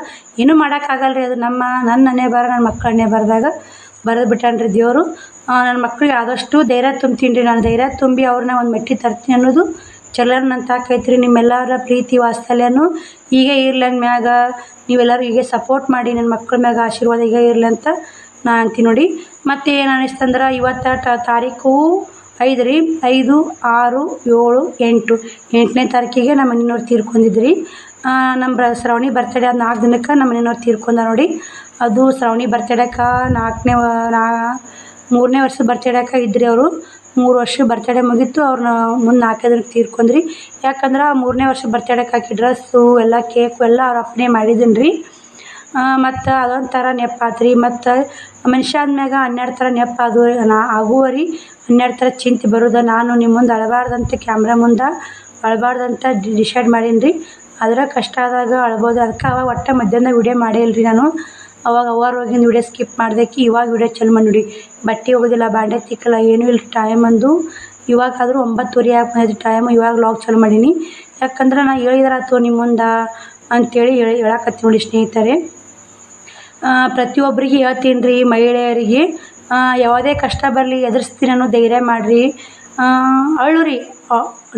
ಏನೂ ಮಾಡೋಕ್ಕಾಗಲ್ಲ ರೀ. ಅದು ನನ್ನ ಹಣೆ ಬರ, ನನ್ನ ಮಕ್ಕಳ ಹಣೆ ಬರದಾಗ ಬರೆದು ಬಿಟ್ಟಾನ್ರಿ ದೇವರು. ನನ್ನ ಮಕ್ಳಿಗೆ ಆದಷ್ಟು ಧೈರ್ಯ ತುಂಬ್ತೀನಿ ರೀ. ನಾನು ಧೈರ್ಯ ತುಂಬಿ ಅವ್ರನ್ನ ಒಂದು ಮೆಟ್ಟಿಗೆ ತರ್ತೀನಿ ಅನ್ನೋದು ಚಲನಂತ ಆಕೈತ್ರಿ. ನಿಮ್ಮೆಲ್ಲರ ಪ್ರೀತಿ ವಾತ್ಸಲ್ಯನೂ ಹೀಗೆ ಇರಲಿ ನನ್ನ ಮ್ಯಾಗ, ನೀವೆಲ್ಲರೂ ಹೀಗೆ ಸಪೋರ್ಟ್ ಮಾಡಿ, ನನ್ನ ಮಕ್ಳ ಮ್ಯಾಗ ಆಶೀರ್ವಾದ ಹೀಗೆ ಇರಲಿ ಅಂತ ನಾನು ಅಂತೀನಿ ನೋಡಿ. ಮತ್ತು ಏನು ಅನ್ನಿಸ್ತಂದ್ರೆ, ಇವತ್ತು ತಾರೀಕು 5 ರೀ, 5, 6, 7, 8 8ನೇ ತಾರೀಕಿಗೆ ನಮ್ಮ ಮನೆಯವ್ರು ತೀರ್ಕೊಂಡಿದ್ರಿ. ನಮ್ಮ ಶ್ರಾವಣಿ ಬರ್ತಡೇ ಅದು 4 ದಿನಕ್ಕೆ ನಮ್ಮ ಮನೆಯವ್ರು ತೀರ್ಕೊಂಡ ನೋಡಿ. ಅದು ಶ್ರಾವಣಿ ಬರ್ತಡೇಕ್ಕೆ 3ನೇ ವರ್ಷದ ಬರ್ತಡೇಕ್ಕೆ ಇದ್ರಿ. ಅವರು 3 ವರ್ಷ ಬರ್ತಡೇ ಮುಗೀತು, ಅವ್ರನ್ನ ಮುಂದೆ 4ನೇ ದಿನಕ್ಕೆ ತೀರ್ಕೊಂಡ್ರಿ. ಯಾಕಂದ್ರೆ 3ನೇ ವರ್ಷ ಬರ್ತಡೇಕ್ಕೆ ಹಾಕಿ ಡ್ರೆಸ್ಸು ಎಲ್ಲ ಕೇಕು ಎಲ್ಲ ಅವ್ರ ಅಪ್ಪನೇ ಮಾಡಿದ್ದೀನಿ ರೀ. ಮತ್ತು ಅದೊಂಥರ ನೆಪ್ಪಾತ್ರಿ. ಮತ್ತು ಮನುಷ್ಯ ಆದ್ಮ್ಯಾಗ 12 ಥರ ನೆಪ್ಪಾದು ಆಗುವರಿ, 12 ಥರ ಚಿಂತೆ ಬರೋದು. ನಾನು ನಿಮ್ಮ ಮುಂದೆ ಅಳಬಾರ್ದಂತ, ಕ್ಯಾಮ್ರಾ ಮುಂದೆ ಅಳಬಾರ್ದಂತ ಡಿಸೈಡ್ ಮಾಡೀನಿ ರೀ. ಅದರ ಕಷ್ಟ ಆದಾಗ ಅಳ್ಬೋದು. ಅದಕ್ಕೆ ಅವಾಗ ಒಟ್ಟು ಮಧ್ಯಾಹ್ನ ವೀಡಿಯೋ ಮಾಡೇ ಇಲ್ಲ ರೀ ನಾನು. ಅವಾಗ ಹೋಗಿಂದ ವೀಡಿಯೋ ಸ್ಕಿಪ್ ಮಾಡ್ದಕ್ಕೆ ಇವಾಗ ವೀಡಿಯೋ ಚಲೋ ಮಾಡಿ ನೋಡಿ. ಬಟ್ಟೆ ಹೋಗೋದಿಲ್ಲ, ಬಾಂಡೆ ತಿಕ್ಕಲ್ಲ, ಏನೂ ಇಲ್ಲ ಟೈಮ್ ಅಂದು. ಇವಾಗಾದರೂ 9:30 ಆಗಿ ಬಂದೈತಿ ಟೈಮು, ಇವಾಗ ವ್ಲಾಗ್ ಚಲೋ ಮಾಡೀನಿ. ಯಾಕಂದ್ರೆ ನಾನು ಹೇಳಿದ್ರಾತು ನಿಮ್ಮ ಮುಂದೆ ಅಂಥೇಳಿ ಹೇಳಕತ್ತೀನಿ ನೋಡಿ ಸ್ನೇಹಿತರೆ. ಪ್ರತಿಯೊಬ್ಬರಿಗೆ ಹೇಳ್ತೀನಿ ರೀ, ಮಹಿಳೆಯರಿಗೆ ಯಾವುದೇ ಕಷ್ಟ ಬರಲಿ ಎದುರಿಸ್ತೀನಿ ಅನ್ನೋ ಧೈರ್ಯ ಮಾಡಿರಿ. ಅಳು ರೀ,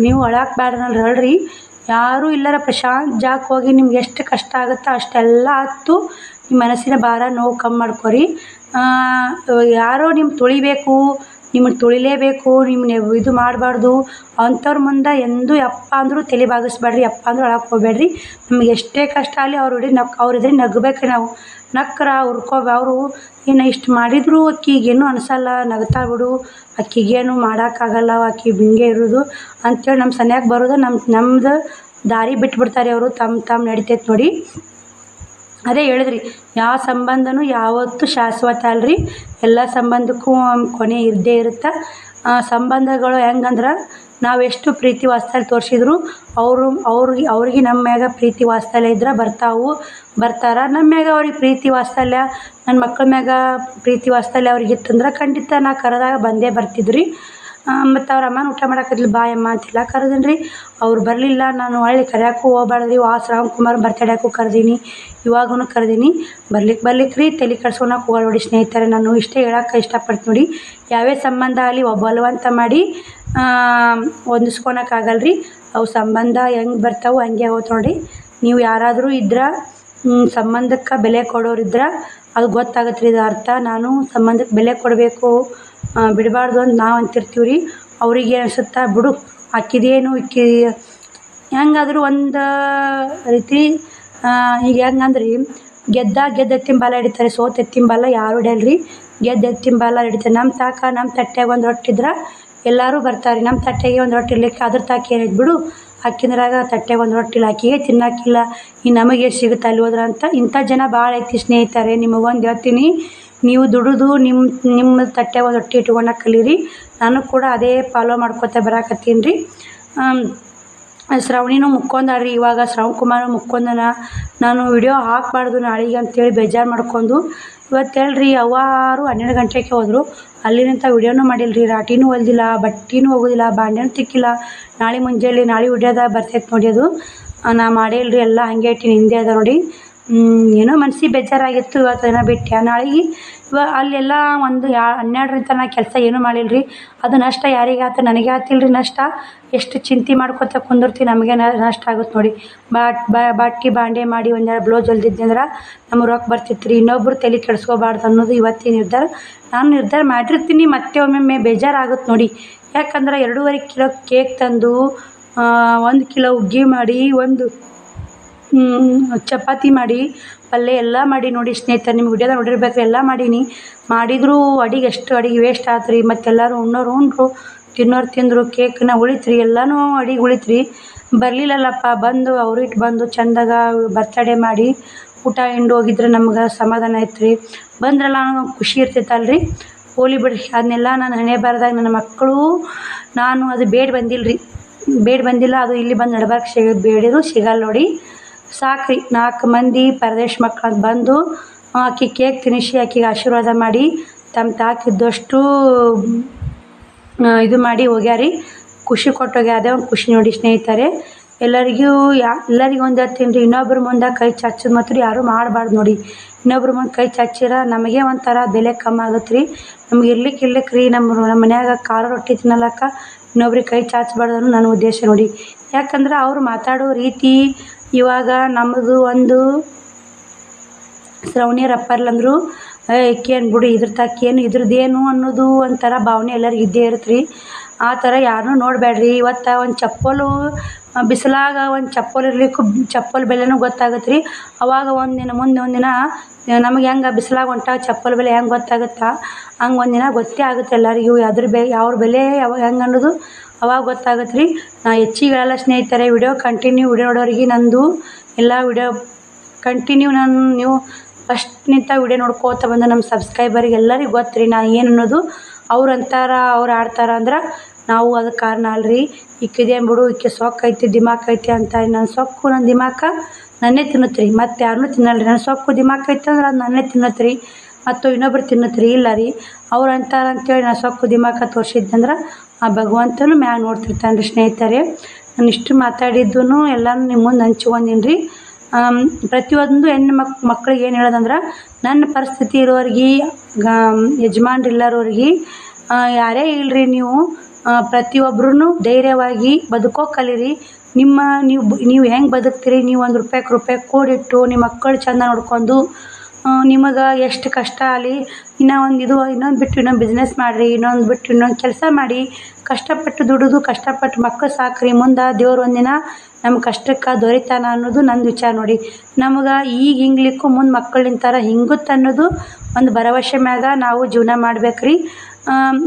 ನೀವು ಅಳಕ್ಕೆ ಬೇಡನಲ್ರಿ, ಅಳ್ರಿ. ಯಾರೂ ಇಲ್ಲರ ಪ್ರಶಾಂತ ಜಾಗಕ್ಕೆ ಹೋಗಿ ನಿಮ್ಗೆ ಎಷ್ಟು ಕಷ್ಟ ಆಗುತ್ತೋ ಅಷ್ಟೆಲ್ಲ ಹತ್ತು ನಿಮ್ಮ ಮನಸ್ಸಿನ ಭಾರ ನೋವು ಕಮ್ಮಿ ಮಾಡ್ಕೊರಿ. ಯಾರೋ ನಿಮ್ಮ ತುಳಿಬೇಕು, ನಿಮ್ಮನ್ನು ತುಳಿಲೇಬೇಕು, ನಿಮ್ಮನ್ನ ಇದು ಮಾಡಬಾರ್ದು ಅಂಥವ್ರ ಮುಂದೆ ಎಂದೂ ಯಪ್ಪ ಅಂದರೂ ತಲೆ ಬಾಗಿಸ್ಬೇಡ್ರಿ, ಯಪ್ಪ ಅಂದರೂ ಅಳಕ್ಕೆ ಹೋಗ್ಬೇಡ್ರಿ. ನಮಗೆ ಎಷ್ಟೇ ಕಷ್ಟ ಆಗಲಿ ಅವ್ರ ಎದುರು ನಗಬೇಕು ನಾವು. ನಕ್ಕರ ಅವರು ಏನು ಇಷ್ಟು ಮಾಡಿದರೂ ಆಕಿಗೇನು ಅನಿಸಲ್ಲ, ನಗ್ತಾ ಬಿಡು, ಆಕಿಗೇನು ಮಾಡೋಕ್ಕಾಗಲ್ಲ, ಆಕಿ ಹಿಂಗೆ ಇರೋದು ಅಂಥೇಳಿ ನಮ್ಮ ಸನಿಯಾಗ ಬರೋದು ನಮ್ದು ದಾರಿ ಬಿಟ್ಬಿಡ್ತಾರೆ ಅವರು. ತಮ್ಮ ನಡಿತೈತೆ ನೋಡಿ. ಅದೇ ಹೇಳಿದ್ರಿ, ಯಾವ ಸಂಬಂಧನೂ ಯಾವತ್ತೂ ಶಾಶ್ವತ ಅಲ್ರಿ, ಎಲ್ಲ ಸಂಬಂಧಕ್ಕೂ ಕೊನೆ ಇದ್ದೇ ಇರುತ್ತೆ. ಸಂಬಂಧಗಳು ಹೆಂಗಂದ್ರೆ ನಾವೆಷ್ಟು ಪ್ರೀತಿ ವಾತ್ಸಲ್ಯ ತೋರಿಸಿದ್ರು ಅವ್ರಿಗೆ ನಮ್ಮ ಮ್ಯಾಗ ಪ್ರೀತಿ ವಾತ್ಸಲ್ಯ ಇದ್ರೆ ಬರ್ತಾರೆ. ನಮ್ಮ ಮ್ಯಾಗ ಅವ್ರಿಗೆ ಪ್ರೀತಿ ವಾತ್ಸಲ್ಯ, ನನ್ನ ಮಕ್ಳ ಮ್ಯಾಗ ಪ್ರೀತಿ ವಾತ್ಸಲ್ಯ ಅವ್ರಿಗೆ ಇತ್ತಂದ್ರೆ ಖಂಡಿತ ನಾ ಕರೆದಾಗ ಬಂದೇ ಬರ್ತಿದ್ರಿ. ಮತ್ತು ಅವ್ರ ಅಮ್ಮನ ಊಟ ಮಾಡಾಕತ್ಲಿ ಬಾ ಅಮ್ಮ ಅಂತೆಲ್ಲ ಕರೆದೀನಿ. ಅವ್ರು ಬರಲಿಲ್ಲ, ನಾನು ಹೊಳ್ಳಿ ಕರೆಯೋಕ್ಕೂ ಹೋಗ್ಬಾರ್ದ್ರಿ. ಶ್ರಾವಣಕುಮಾರ್ ಬರ್ತಡೇಕ್ಕೂ ಕರೆದೀನಿ, ಇವಾಗೂ ಕರೆದೀನಿ. ಬರ್ಲಿಕ್ಕೆ ರೀ, ತಲೆ ಕೆಡ್ಸ್ಕೊಳಕ್ಕೆ ಹೋಗಲ್ಲ ನೋಡಿ ಸ್ನೇಹಿತರೆ. ನಾನು ಇಷ್ಟೇ ಹೇಳೋಕ್ಕೆ ಇಷ್ಟಪಡ್ತೀನಿ ನೋಡಿ. ಯಾವೇ ಸಂಬಂಧ ಆಗಲಿ ಬಲವಂತ ಮಾಡಿ ಹೊಂದಿಸ್ಕೊಳಕ್ಕಾಗಲ್ಲ ರೀ. ಅವು ಸಂಬಂಧ ಹೆಂಗೆ ಬರ್ತಾವೆ ಹಂಗೆ ಆಗೋದು ನೋಡಿ. ನೀವು ಯಾರಾದರೂ ಇದ್ರೆ ಸಂಬಂಧಕ್ಕೆ ಬೆಲೆ ಕೊಡೋರಿದ್ರೆ ಅದು ಗೊತ್ತಾಗತ್ತೆ ರೀ, ಇದು ಅರ್ಥ. ನಾನು ಸಂಬಂಧಕ್ಕೆ ಬೆಲೆ ಕೊಡಬೇಕು, ಬಿಡಬಾರ್ದು ಅಂತ ನಾವು ಅಂತಿರ್ತೀವಿ ರೀ. ಅವ್ರಿಗೆ ಅನಿಸುತ್ತಾ ಬಿಡು, ಆಕಿದೇನು ಹೆಂಗಾದ್ರೂ ಒಂದು ರೀತಿ. ಈಗ ಹೆಂಗಂದ್ರೆ ಗೆದ್ದ ಎತ್ತಿನ ಬಾಲ ಹಿಡಿತಾರೆ, ಸೋತ ಎತ್ತಿನ ಬಾಲ ಯಾರು ಹಿಡಿಯಲ್ರಿ, ಗೆದ್ದ ಎತ್ತಿನ ಬಾಲ ಹಿಡಿತಾರೆ. ನಮ್ಮ ತಟ್ಟೆಗೆ ಒಂದು ರೊಟ್ಟಿದ್ರೆ ಎಲ್ಲರೂ ಬರ್ತಾರೆ. ನಮ್ಮ ತಟ್ಟೆಗೆ ಒಂದು ರೊಟ್ಟಿ ಇರ್ಲಿಕ್ಕೆ ಅದ್ರ ತಾಕಿ ಏನೈತೆ ಬಿಡು, ಅಕ್ಕಿಂದ್ರಾಗ ತಟ್ಟೆಗೆ ಒಂದು ರೊಟ್ಟಿ ಇಲ್ಲ, ಆಕಿಗೆ ತಿನ್ನೋಕ್ಕಿಲ್ಲ, ನಮಗೆ ಎಷ್ಟು ಸಿಗುತ್ತೆ ಅಲ್ಲಿ ಹೋದ್ರೆ ಅಂತ. ಇಂಥ ಜನ ಭಾಳ ಐತಿ ಸ್ನೇಹಿತರೆ. ನಿಮಗೊಂದು ಹೇಳ್ತೀನಿ, ನೀವು ದುಡಿದು ನಿಮ್ಮ ತಟ್ಟೆಗೆ ಒಂದು ರೊಟ್ಟಿ ಇಟ್ಕೊಳಕ್ಕೆ ಕಲೀರಿ. ನಾನು ಕೂಡ ಅದೇ ಫಾಲೋ ಮಾಡ್ಕೊತಾ ಬರಾಕತ್ತೀನಿ ರೀ. ಶ್ರಾವಣಿನೂ ಮುಕ್ಕೊಂದಾಳ್ರಿ, ಇವಾಗ ಶ್ರಾವಣಕುಮಾರ್ ಮುಕ್ಕೊಂದನ. ನಾನು ವಿಡಿಯೋ ಹಾಕಬಾರ್ದು ನಾಳೆಗೆ ಅಂತೇಳಿ ಬೇಜಾರು ಮಾಡ್ಕೊಂಡು ಇವತ್ತು ಹೇಳ್ರಿ ಅವ್ವಾರು 12 ಗಂಟೆಗೆ ಹೋದರು. ಅಲ್ಲಿನಿಂತ ವಿಡಿಯೋನೂ ಮಾಡಿಲ್ರಿ, ರಾಟಿನೂ ಹೊಲ್ದಿಲ್ಲ, ಬಟ್ಟೆನೂ ಹೋಗೋದಿಲ್ಲ, ಬಾಂಡೆನೂ ತಿಕ್ಕಿಲ್ಲ. ನಾಳೆ ವಿಡಿಯೋದಾಗ ಬರ್ತೈತೆ ನೋಡಿ. ಅದು ನಾ ಮಾಡೇ ಇಲ್ರಿ, ಎಲ್ಲ ಹಂಗೆ ಇಟ್ಟಿನಿ, ಹಿಂದೆ ಅದ ನೋಡಿ. ಏನೋ ಮನ್ಸಿಗೆ ಬೇಜಾರಾಗಿತ್ತು, ಇವತ್ತು ಏನೋ ಬಿಟ್ಟೆ. ನಾಳೆಗೆ ಅಲ್ಲೆಲ್ಲ 12ರಿಂದ ನಾ ಕೆಲಸ ಏನೂ ಮಾಡಿಲ್ರಿ. ಅದು ನಷ್ಟ ಯಾರಿಗೆ ಆಯ್ತು, ನನಗೆ ಆತಿಲ್ರಿ ನಷ್ಟ. ಎಷ್ಟು ಚಿಂತೆ ಮಾಡ್ಕೊತ ಕುಂದಿರ್ತೀವಿ, ನಮಗೆ ನಷ್ಟ ಆಗುತ್ತೆ ನೋಡಿ. ಬಟ್ಟೆ ಬಾಂಡೆ ಮಾಡಿ ಒಂದೆರಡು ಬ್ಲೌಸ್ ಹೊಲ್ದಿದ್ದೆ ಅಂದ್ರೆ ನಮಗೆ ರೊಕ್ಕ ಬರ್ತಿತ್ತು ರೀ. ಇನ್ನೊಬ್ರು ತಲೆ ಕೆಡಿಸ್ಕೋಬಾರ್ದು ಅನ್ನೋದು ಇವತ್ತಿನ ನಿರ್ಧಾರ. ನಾನು ನಿರ್ಧಾರ ಮಾಡಿರ್ತೀನಿ, ಮತ್ತೆ ಒಮ್ಮೊಮ್ಮೆ ಬೇಜಾರಾಗುತ್ತೆ ನೋಡಿ. ಯಾಕಂದ್ರೆ 2.5 ಕಿಲೋ ಕೇಕ್ ತಂದು 1 ಕಿಲೋ ಹುಗ್ಗಿ ಮಾಡಿ, 1 ಚಪಾತಿ ಮಾಡಿ, ಪಲ್ಯ ಎಲ್ಲ ಮಾಡಿ ನೋಡಿ ಸ್ನೇಹಿತರೆ. ನಿಮ್ಗೆ ವಿಡಿಯೋದಾಗ ನೋಡಿರ್ಬೇಕ್ರಿ, ಎಲ್ಲ ಮಾಡೀನಿ. ಮಾಡಿದರೂ ಅಡಿಗೆ ವೇಸ್ಟ್ ಆಯ್ತು ರೀ. ಮತ್ತೆಲ್ಲರೂ ಉಣ್ಣೋರು ತಿನ್ನೋರು ತಿಂದರು, ಕೇಕ್ನ ಉಳಿತ್ರಿ, ಎಲ್ಲನೂ ಅಡಿಗೆ ಉಳಿತ್ರಿ. ಬರಲಿಲ್ಲಲ್ಲಪ್ಪ, ಬಂದು ಅವರು ಇಟ್ಟು ಬಂದು ಚಂದಾಗ ಬರ್ತಡೇ ಮಾಡಿ ಊಟ ಹಿಂಡು ಹೋಗಿದ್ರೆ ನಮ್ಗೆ ಸಮಾಧಾನ ಆಯ್ತು ರೀ. ಬಂದ್ರಲ್ಲ ನನಗೆ ಖುಷಿ ಇರ್ತೈತಲ್ರಿ. ಹೋಲಿ ಬಿಡ್ರಿ, ಅದನ್ನೆಲ್ಲ ನಾನು ಹಣೆ ಬಾರದಾಗ ನನ್ನ ಮಕ್ಕಳು ನಾನು ಅದು ಬೇಡ ಬಂದಿಲ್ಲ. ಅದು ಇಲ್ಲಿ ಬಂದು ನಡ್ಬಾರ್ಕ್ ಬೇಡಿದ್ರು ಸಿಗಲ್ಲ ನೋಡಿ. ಸಾಕ್ರಿ, 4 ಮಂದಿ ಪರದೇಶ ಮಕ್ಕಳು ಬಂದು ಆಕಿ ಕೇಕ್ ತಿನ್ನಿಸಿ ಆಕಿಗೆ ಆಶೀರ್ವಾದ ಮಾಡಿ ತಮ್ಮ ತಾಕಿದ್ದಷ್ಟು ಇದು ಮಾಡಿ ಹೋಗ್ಯಾರಿ, ಖುಷಿ ಕೊಟ್ಟೋಗ್ಯ. ಅದೇ ಒಂದು ಖುಷಿ ನೋಡಿ ಸ್ನೇಹಿತರೆ. ಎಲ್ಲರಿಗೂ ಒಂದು ಹೇಳ್ತೀನಿ ರೀ, ಇನ್ನೊಬ್ರ ಮುಂದೆ ಕೈ ಚಾಚೋದು ಮಾತ್ರ ಯಾರೂ ಮಾಡಬಾರ್ದು ನೋಡಿ. ಇನ್ನೊಬ್ರ ಮುಂದೆ ಕೈ ಚಾಚಿರ ನಮಗೆ ಒಂಥರ ಬೆಲೆ ಕಮ್ಮಿ ಆಗುತ್ತೆ ರೀ. ನಮ್ಗೆ ಇರ್ಲಿಕ್ಕೆ ರೀ, ನಮ್ಮ ಮನ್ಯಾಗ ಖಾರ ರೊಟ್ಟಿ ತಿನ್ನಲಕ್ಕ ಇನ್ನೊಬ್ರಿಗೆ ಕೈ ಚಾಚಬಾರ್ದು ಅನ್ನೋ ನನ್ನ ಉದ್ದೇಶ ನೋಡಿ. ಯಾಕಂದ್ರೆ ಅವ್ರು ಮಾತಾಡೋ ರೀತಿ, ಇವಾಗ ನಮ್ಮದು ಒಂದು ಶ್ರಾವಣಿಯರು ಅಪ್ಪಾರ್ಲಂದ್ರು ಏಕೇನು ಬಿಡು ಇದ್ರದ್ದೇನು ಅನ್ನೋದು ಒಂಥರ ಭಾವನೆ ಎಲ್ಲರಿಗೂ ಇದ್ದೇ ಇರುತ್ತೆ ರೀ. ಆ ಥರ ಯಾರನ್ನೂ ನೋಡಬೇಡ್ರಿ. ಇವತ್ತು ಒಂದು ಚಪ್ಪಲು ಬಿಸಿಲಾಗ ಒಂದು ಚಪ್ಪಲ್ ಇರ್ಲಿಕ್ಕೂ ಚಪ್ಪಲ್ ಬೆಲೆನೂ ಗೊತ್ತಾಗುತ್ತೆ ರೀ. ಅವಾಗ ಮುಂದೆ ಒಂದಿನ ನಮಗೆ ಹೆಂಗೆ ಬಿಸಿಲಾಗ ಹೊಂಟಾಗ ಚಪ್ಪಲ್ ಬೆಲೆ ಹೆಂಗೆ ಗೊತ್ತಾಗುತ್ತಾ, ಹಂಗೆ ಒಂದಿನ ಗೊತ್ತೇ ಆಗುತ್ತೆ ಎಲ್ಲರಿಗೂ. ಯಾವ್ರ ಬೆಲೆ ಹೆಂಗೆ ಅನ್ನೋದು ಅವಾಗ ಗೊತ್ತಾಗುತ್ತೆ ರೀ. ನಾ ಹೆಚ್ಚಿಗೆ ಹೇಳಲ್ಲ ಸ್ನೇಹಿತರೆ. ವಿಡಿಯೋ ನೋಡೋರಿಗೆ ನಂದು ಎಲ್ಲ ವಿಡಿಯೋ ಕಂಟಿನ್ಯೂ ನೀವು ಫಸ್ಟ್ನಿಂದ ವಿಡಿಯೋ ನೋಡ್ಕೋತ ಬಂದು ನಮ್ಮ ಸಬ್ಸ್ಕ್ರೈಬರಿಗೆ ಎಲ್ಲರಿಗೂ ಗೊತ್ತು ರೀ ನಾ ಏನು ಅನ್ನೋದು. ಅವ್ರು ಆಡ್ತಾರ ಅಂದ್ರೆ ನಾವು ಅದಕ್ಕೆ ಕಾರಣ ಅಲ್ರಿ. ಇಕ್ಕಿದೇನು ಬಿಡು, ಇಕ್ಕೆ ಸೊಕ್ಕು ಐತಿ ದಿಮಾಕ್ ಐತಿ ಅಂತ. ನನ್ನ ಸೊಕ್ಕು ನನ್ನ ದಿಮಾಕ ನನ್ನೇ ತಿನ್ನುತ್ತೆ ರೀ, ಮತ್ತು ಯಾರನ್ನೂ ತಿನ್ನಲ್ಲ ರೀ. ನನ್ನ ಸೊಕ್ಕು ದಿಮಾಕ್ ಐತಿ ಅಂದ್ರೆ ಅದು ನನ್ನೇ ತಿನ್ನುತ್ತೆ ರೀ, ಮತ್ತು ಇನ್ನೊಬ್ರು ತಿನ್ನುತ್ತೆ ರೀ. ಇಲ್ಲ ರೀ, ಅವ್ರು ಅಂತೇಳಿ ನಾನು ಸೊಕ್ಕು ದಿಮಾಕ ತೋರಿಸಿದ್ದಂದ್ರೆ ಆ ಭಗವಂತನು ಮ್ಯಾಗ ನೋಡ್ತಿರ್ತಾನೆ ರೀ ಸ್ನೇಹಿತರೆ. ನಾನು ಇಷ್ಟು ಮಾತಾಡಿದ್ದೂ ಎಲ್ಲನೂ ನಿಮ್ಮ ಮುಂದೆ ಹಂಚ್ಕೊಂಡೀನಿ ರೀ. ಪ್ರತಿಯೊಂದು ಹೆಣ್ಣು ಮಕ್ಳಿಗೆ ಏನು ಹೇಳೋದಂದ್ರೆ, ನನ್ನ ಪರಿಸ್ಥಿತಿ ಇರೋರಿಗೆ ಯಜಮಾನ್ರಿಲ್ಲರೋರಿಗೆ ಯಾರೇ ಇಲ್ಲರಿ, ನೀವು ಪ್ರತಿಯೊಬ್ಬರೂ ಧೈರ್ಯವಾಗಿ ಬದುಕೋಕೆ ಕಲೀರಿ. ನೀವು ಹೆಂಗೆ ಬದುಕ್ತೀರಿ, ನೀವು ₹1 ರೂಪಾಯಿ ಕೂಡಿಟ್ಟು ನಿಮ್ಮ ಮಕ್ಕಳು ಚೆಂದ ನೋಡ್ಕೊಂಡು ನಿಮಗೆ ಎಷ್ಟು ಕಷ್ಟ ಆಗಲಿ ಇನ್ನೊಂದು ಬಿಟ್ಟು ಇನ್ನೊಂದು ಬಿಸ್ನೆಸ್ ಮಾಡಿರಿ, ಇನ್ನೊಂದು ಬಿಟ್ಟು ಇನ್ನೊಂದು ಕೆಲಸ ಮಾಡಿ, ಕಷ್ಟಪಟ್ಟು ದುಡಿದು ಕಷ್ಟಪಟ್ಟು ಮಕ್ಕಳು ಸಾಕ್ರಿ. ಮುಂದೆ ದೇವ್ರು ಒಂದಿನ ನಮ್ಮ ಕಷ್ಟಕ್ಕೆ ದೊರಿತಾನ ಅನ್ನೋದು ನಂದು ವಿಚಾರ ನೋಡಿ. ನಮ್ಗೆ ಈಗ ಹಿಂಗ್ಲಿಕ್ಕೂ ಮುಂದೆ ಮಕ್ಕಳು ನಿಂತಾರ ಹಿಂಗುತ್ತೆ ಅನ್ನೋದು ಒಂದು ಭರವಸೆ ಮ್ಯಾಗ ನಾವು ಜೀವನ ಮಾಡ್ಬೇಕ್ರಿ.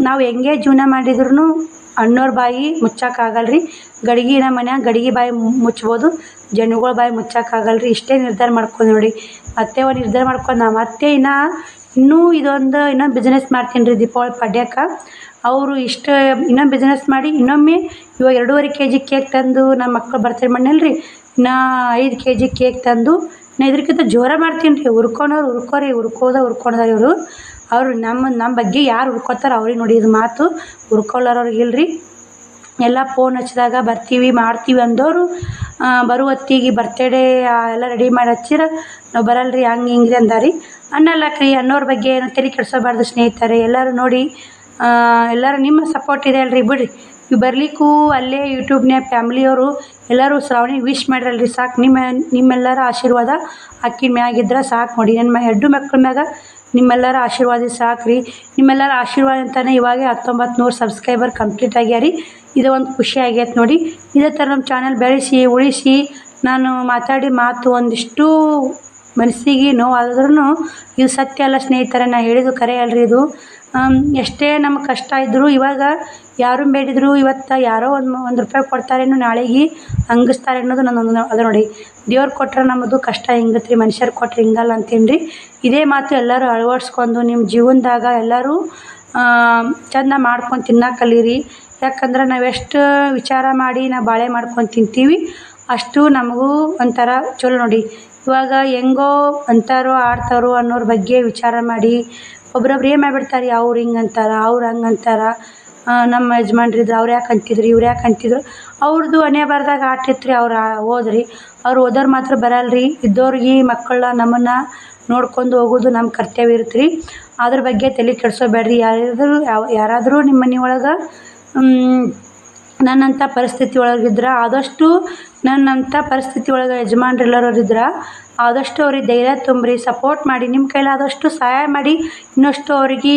ನಾವು ಹೆಂಗೆ ಜೀವನ ಮಾಡಿದ್ರೂ ಅಣ್ಣೋರ ಬಾಯಿ ಮುಚ್ಚೋಕ್ಕಾಗಲ್ರಿ. ನಮ್ಮ ಮನ್ಯಾಗ ಗಡಿಗೆ ಬಾಯಿ ಮುಚ್ಬೋದು, ಜನಗಳ ಬಾಯಿ ಮುಚ್ಚೋಕ್ಕಾಗಲ್ರಿ. ಇಷ್ಟೇ ನಿರ್ಧಾರ ಮಾಡ್ಕೊಂಡು ನೋಡಿ. ಮತ್ತೆ ಒಂದು ನಿರ್ಧಾರ ಮಾಡ್ಕೊಂಡು ನಾ ಮತ್ತೆ ಇನ್ನೊಂದು ಬಿಸ್ನೆಸ್ ಮಾಡ್ತೀನಿ ರೀ ದೀಪಾವಳಿ ಪಾಡ್ಯಕ್ಕೆ. ಅವರು ಇನ್ನೊಂದು ಬಿಸ್ನೆಸ್ ಮಾಡಿ ಇನ್ನೊಮ್ಮೆ ಇವಾಗ 2.5 kg ಕೇಕ್ ತಂದು ನಮ್ಮ ಮಕ್ಕಳು ಬರ್ತಡೇ ಮಾಡನಲ್ರಿ, ಇನ್ನು 5 kg ಕೇಕ್ ತಂದು ನಾ ಇದಕ್ಕಿಂತ ಜೋರ ಮಾಡ್ತೀನಿ ರೀ. ಹುರ್ಕೋದಾರ ಇವರು. ಅವರು ನಮ್ಮ ಬಗ್ಗೆ ಯಾರು ಹುರ್ಕೋತಾರ ಅವ್ರಿಗೆ ನೋಡಿ ಇದು ಮಾತು. ಹುರ್ಕೊಳ್ಳೋರವ್ರಿಗೆ ಇಲ್ರಿ. ಎಲ್ಲ ಫೋನ್ ಹಚ್ಚಿದಾಗ ಬರ್ತೀವಿ ಮಾಡ್ತೀವಿ ಅಂದವರು ಬರುವ ಹೊತ್ತಿಗೆ ಬರ್ತಡೇ ಎಲ್ಲ ರೆಡಿ ಮಾಡಿ ಹಚ್ಚಿರ ನಾವು ಬರಲ್ರಿ ಹಂಗೆ ಹಿಂಗೆ ಅಂದಾರಿ. ಅನ್ನಲ್ಲಕ್ರಿ, ಅನ್ನೋರ ಬಗ್ಗೆ ಏನು ತಲೆ ಕೆಡಿಸೋಬಾರ್ದು ಸ್ನೇಹಿತರೆ. ಎಲ್ಲರೂ ನೋಡಿ, ಎಲ್ಲರೂ ನಿಮ್ಮ ಸಪೋರ್ಟ್ ಇದೆ ಅಲ್ರಿ, ಬಿಡ್ರಿ. ನೀವು ಬರಲಿಕ್ಕೂ ಅಲ್ಲೇ ಯೂಟ್ಯೂಬ್ನ್ಯಾಗ ಫ್ಯಾಮ್ಲಿಯವರು ಎಲ್ಲರೂ ಶ್ರಾವಣಿ ವಿಶ್ ಮಾಡಿರಲ್ರಿ, ಸಾಕು. ನಿಮ್ಮೆಲ್ಲರ ಆಶೀರ್ವಾದ ಅಕ್ಕಿನ ಮ್ಯಾಗಿದ್ರೆ ಸಾಕು ನೋಡಿ. ನನ್ನ 2 ಮಕ್ಳ ಮ್ಯಾಗ ನಿಮ್ಮೆಲ್ಲರ ಆಶೀರ್ವಾದ ಸಾಕ್ರಿ. ನಿಮ್ಮೆಲ್ಲರ ಆಶೀರ್ವಾದ ಅಂತಾನೆ ಇವಾಗ 1900 ಸಬ್ಸ್ಕ್ರೈಬರ್ ಕಂಪ್ಲೀಟ್ ಆಗ್ಯಾರಿ. ಇದು ಒಂದು ಖುಷಿ ಆಗೈತೆ ನೋಡಿ. ಇದೇ ಥರ ನಮ್ಮ ಚಾನಲ್ ಬೆಳೆಸಿ ಉಳಿಸಿ. ನಾನು ಮಾತಾಡಿ ಮಾತು ಒಂದಿಷ್ಟು ಮನಸ್ಸಿಗೆ ನೋವಾದ್ರೂ ಇದು ಸತ್ಯ ಅಲ್ಲ ಸ್ನೇಹಿತರೆ. ನಾನು ಹೇಳಿದ್ದು ಕರೆ ಅಲ್ರಿ ಇದು. ಎಷ್ಟೇ ನಮ್ಗೆ ಕಷ್ಟ ಇದ್ದರೂ ಇವಾಗ ಯಾರು ಬೇಡಿದ್ರು ಇವತ್ತು ಯಾರೋ ಒಂದು ರೂಪಾಯಿ ಕೊಡ್ತಾರೇನೋ ನಾಳೆಗೆ ಹಂಗಿಸ್ತಾರೆ ಅನ್ನೋದು ನನ್ನೊಂದು ಅದು ನೋಡಿ. ದೇವ್ರು ಕೊಟ್ರೆ ನಮ್ಮದು ಕಷ್ಟ ಹಿಂಗತ್ತೆ ರೀ, ಮನುಷ್ಯರು ಕೊಟ್ರೆ ಹಿಂಗಲ್ಲ ಅಂತೀನಿ ರೀ. ಇದೇ ಮಾತು ಎಲ್ಲರೂ ಅಳವಡಿಸ್ಕೊಂಡು ನಿಮ್ಮ ಜೀವನದಾಗ ಎಲ್ಲರೂ ಚೆಂದ ಮಾಡ್ಕೊಂಡು ತಿನ್ನಕ್ಕೆ ಕಲೀರಿ. ಯಾಕಂದ್ರೆ ನಾವು ಎಷ್ಟು ವಿಚಾರ ಮಾಡಿ ನಾವು ಬಾಳೆ ಮಾಡ್ಕೊಂಡು ತಿಂತೀವಿ ಅಷ್ಟು ನಮಗೂ ಒಂಥರ ಚಲೋ ನೋಡಿ. ಇವಾಗ ಹೆಂಗೋ ಅಂತಾರೋ ಆಡ್ತಾರೋ ಅನ್ನೋರ ಬಗ್ಗೆ ವಿಚಾರ ಮಾಡಿ ಒಬ್ರೊಬ್ರು ಏನು ಮಾಡಿಬಿಡ್ತಾರೆ, ಅವ್ರು ಹಿಂಗೆ ಅಂತಾರೆ, ಅವ್ರು ಹಂಗೆ ಅಂತಾರೆ. ನಮ್ಮ ಯಜಮಾನ್ರಿದ್ರು ಅವ್ರು ಯಾಕೆ ಅಂತಿದ್ರು, ಇವ್ರು ಯಾಕೆ ಅಂತಿದ್ರು. ಅವ್ರದ್ದು ಹಣೆ ಬರ್ದಾಗ ಆಟಿತ್ರಿ, ಅವ್ರು ಹೋದ್ರಿ. ಅವ್ರು ಓದೋರು ಮಾತ್ರ ಬರಲ್ರಿ. ಇದ್ದವ್ರಿಗೆ ಮಕ್ಕಳ ನಮ್ಮನ್ನು ನೋಡ್ಕೊಂಡು ಹೋಗೋದು ನಮ್ಮ ಕರ್ತವ್ಯ ಇರುತ್ತೆ ರೀ. ಅದ್ರ ಬಗ್ಗೆ ತಲೆ ಕೆಡಿಸೋಬೇಡ್ರಿ. ಯಾರಾದರೂ ನಿಮ್ಮ ಮನೆ ಒಳಗೆ ನನ್ನಂಥ ಪರಿಸ್ಥಿತಿ ಒಳಗಿದ್ರೆ ಆದಷ್ಟು ನನ್ನಂಥ ಪರಿಸ್ಥಿತಿ ಒಳಗೆ ಯಜಮಾನ್ರೆಲ್ಲರವ್ರಿದ್ರೆ ಆದಷ್ಟು ಅವ್ರಿಗೆ ಧೈರ್ಯ ತುಂಬ್ರಿ, ಸಪೋರ್ಟ್ ಮಾಡಿ, ನಿಮ್ಮ ಕೈಲಾದಷ್ಟು ಸಹಾಯ ಮಾಡಿ. ಇನ್ನಷ್ಟು ಅವ್ರಿಗೆ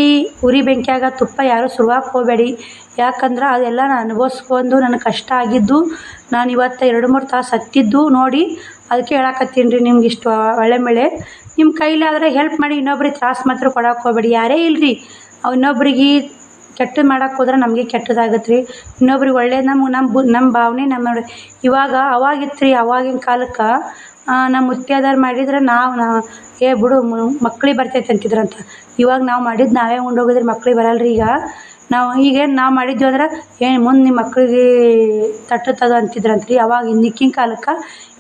ಉರಿ ಬೆಂಕಿಯಾಗ ತುಪ್ಪ ಯಾರೂ ಸುರುವಕ್ಕೆ ಹೋಗಬೇಡಿ. ಯಾಕಂದ್ರೆ ಅದೆಲ್ಲ ನಾನು ಅನುಭವಿಸ್ಕೊಂಡು ನನಗೆ ಕಷ್ಟ ಆಗಿದ್ದು, ನಾನು ಇವತ್ತು 2-3 ತಾಸು ಹತ್ತಿದ್ದು ನೋಡಿ. ಅದಕ್ಕೆ ಹೇಳಕತ್ತೀನಿ ರೀ ನಿಮ್ಗೆ ಇಷ್ಟು ಒಳ್ಳೆ ಮಳೆ. ನಿಮ್ಮ ಕೈಲಾದರೆ ಹೆಲ್ಪ್ ಮಾಡಿ, ಇನ್ನೊಬ್ರಿಗೆ ತ್ರಾಸು ಮಾತ್ರ ಕೊಡೋಕೆ ಹೋಗಬೇಡಿ. ಯಾರೇ ಇಲ್ಲರಿ, ಇನ್ನೊಬ್ರಿಗೆ ಕೆಟ್ಟದ್ದು ಮಾಡೋಕೆ ಹೋದ್ರೆ ನಮಗೆ ಕೆಟ್ಟದಾಗತ್ತೆ ರೀ. ಇನ್ನೊಬ್ರಿಗೆ ಒಳ್ಳೇದು ನಮ್ಮ ಭಾವನೆ ನೋಡಿ. ಇವಾಗ ಅವಾಗಿತ್ತು ರೀ, ಅವಾಗಿನ ಕಾಲಕ್ಕೆ ನಮ್ಮ ಮುತ್ಯಾದಾರು ಮಾಡಿದ್ರೆ ನಾವು ಬಿಡು ಮಕ್ಳಿಗೆ ಬರ್ತೈತೆ ಅಂತಿದ್ರಂತ. ಇವಾಗ ನಾವು ಮಾಡಿದ್ದು ನಾವೇ ಉಂಡೋಗಿದ್ರೆ ಮಕ್ಳಿಗೆ ಬರಲ್ರಿ. ಈಗ ನಾವು ಮಾಡಿದ್ವಿ ಅಂದ್ರೆ ಮುಂದೆ ನಿಮ್ಮ ಮಕ್ಳಿಗೆ ತಟ್ಟುತ್ತದ ಅಂತಿದ್ರಂತ್ರಿ ಅವಾಗ ಹಿಂದಿನ ಕಾಲಕ್ಕೆ.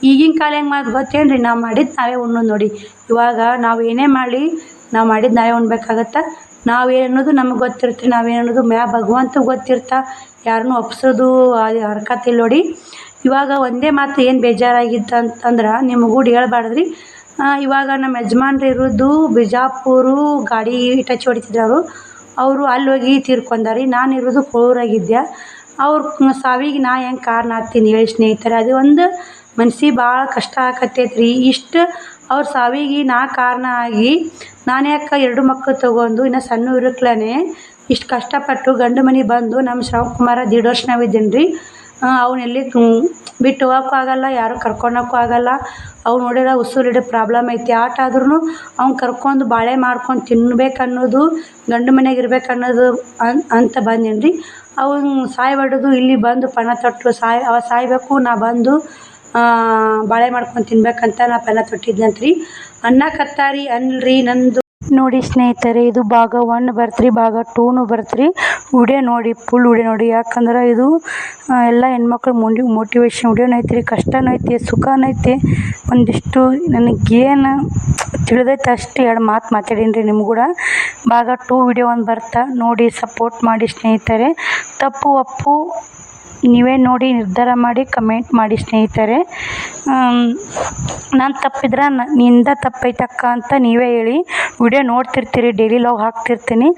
ಈಗಿನ ಕಾಲ ಹೆಂಗೆ ಮಾಡೋದು ಗೊತ್ತೇನು ರೀ, ನಾವು ಮಾಡಿದ್ದು ನಾವೇ ಉಣ್ಣೋದು ನೋಡಿ. ಇವಾಗ ನಾವು ಏನೇ ಮಾಡಲಿ ನಾವು ಮಾಡಿದ್ದು ನಾವೇ ಉಣ್ಬೇಕಾಗತ್ತೆ. ನಾವೇನನ್ನೋದು ನಮಗೆ ಗೊತ್ತಿರ್ತೀವಿ, ನಾವೇನನ್ನೋದು ಭಗವಂತಗೆ ಗೊತ್ತಿರ್ತಾ. ಯಾರನ್ನೂ ಒಪ್ಸೋದು ಅದು ಹರ್ಕತ್ತಿಲ್ಲ ನೋಡಿ. ಇವಾಗ ಒಂದೇ ಮಾತು ಏನು ಬೇಜಾರಾಗಿತ್ತು ಅಂತಂದ್ರೆ ನಿಮಗೂ ಹೇಳ್ಬಾರ್ದ್ರಿ. ಇವಾಗ ನಮ್ಮ ಯಜಮಾನ್ರು ಇರೋದು ಬಿಜಾಪುರ, ಗಾಡಿ ಟಚ್ ಹೊಡಿತಿದ್ರು ಅವರು ಅಲ್ಲಿ ಹೋಗಿ ತೀರ್ಕೊಂಡಾರಿ. ನಾನು ಇರೋದು ಕೋಳೂರಾಗಿದ್ದೆ. ಅವ್ರ ಸಾವಿಗೆ ನಾ ಹೆಂಗೆ ಕಾರಣ ಆಗ್ತೀನಿ ಹೇಳಿ ಸ್ನೇಹಿತರೆ. ಅದು ಒಂದು ಮನ್ಸಿಗೆ ಭಾಳ ಕಷ್ಟ ಆಕತ್ತೈತೆ ರೀ. ಇಷ್ಟು ಅವ್ರ ಸಾವಿಗೆ ನಾ ಕಾರಣ ಆಗಿ ನಾನು ಯಾಕೆ 2 ಮಕ್ಕಳು ತೊಗೊಂಡು ಇನ್ನು ಸಣ್ಣ ಇರಕ್ಲೇ ಇಷ್ಟು ಕಷ್ಟಪಟ್ಟು ಗಂಡು ಮನೆ ಬಂದು ನಮ್ಮ ಶ್ರವಣಕುಮಾರ 1.5 ವರ್ಷ ನಾವಿದ್ದೀನಿ ರೀ. ಅವನ್ನೆಲ್ಲಿ ಬಿಟ್ಟು ಹೋಗೋಕ್ಕೂ ಆಗಲ್ಲ, ಯಾರು ಕರ್ಕೊಳಕ್ಕೂ ಆಗಲ್ಲ. ಅವ್ನು ನೋಡಿದ್ರೆ ಉಸುರಿಡೋ ಪ್ರಾಬ್ಲಮ್ ಐತಿ. ಆದರೂ ಅವ್ನು ಕರ್ಕೊಂಡು ಬಾಳೆ ಮಾಡ್ಕೊಂಡು ತಿನ್ಬೇಕನ್ನೋದು, ಗಂಡು ಮನೆಯಾಗ ಇರ್ಬೇಕನ್ನೋದು ಅಂತ ಬಂದೀನಿ ರೀ. ಅವ್ನು ಸಾಯ್ಬಾರ್ದು, ಇಲ್ಲಿ ಬಂದು ಪಣ ತೊಟ್ಟು ಅವ ಸಾಯಬೇಕು, ನಾ ಬಂದು ಬಾಳೆ ಮಾಡ್ಕೊಂಡು ತಿನ್ಬೇಕಂತ ನಾ ಪಣ ತೊಟ್ಟಿದ್ನಂತ್ರಿ. ಅನ್ನಕತ್ತಾರಿ ಅನ್ರಿ ನಂದು ನೋಡಿ ಸ್ನೇಹಿತರೆ. ಇದು ಭಾಗ 1 ಬರ್ತ್ರಿ, ಭಾಗ 2 ಬರ್ತ್ರಿ. ವಿಡಿಯೋ ನೋಡಿ, ಫುಲ್ ವಿಡಿಯೋ ನೋಡಿ. ಯಾಕಂದ್ರೆ ಇದು ಎಲ್ಲ ಹೆಣ್ಮಕ್ಳು ಮೋಟಿವೇಶನ್ ವಿಡಿಯೋನೂ ಐತ್ರಿ, ಕಷ್ಟನೂ ಐತಿ, ಸುಖನೂ ಐತಿ. ಒಂದಿಷ್ಟು ನನಗೇನು ತಿಳಿದೈತೆ ಅಷ್ಟು 2 ಮಾತು ಮಾತಾಡೀನಿ ರೀ ನಿಮ್ಗೆ ಕೂಡ. ಭಾಗ 2 ವಿಡಿಯೋ 1 ಬರ್ತಾ ನೋಡಿ, ಸಪೋರ್ಟ್ ಮಾಡಿ ಸ್ನೇಹಿತರೆ. ತಪ್ಪು ಒಪ್ಪು ನೀವೇ ನೋಡಿ ನಿರ್ಧಾರ ಮಾಡಿ ಕಮೆಂಟ್ ಮಾಡಿ ಸ್ನೇಹಿತರೆ. ನಾನು ತಪ್ಪಿದ್ರೆ ನಿಂದ ತಪ್ಪೈತಕ್ಕ ಅಂತ ನೀವೇ ಹೇಳಿ. ವಿಡಿಯೋ ನೋಡ್ತಿರ್ತೀರಿ, ಡೈಲಿ ಲಾಗ್ ಹಾಕ್ತಿರ್ತೀನಿ.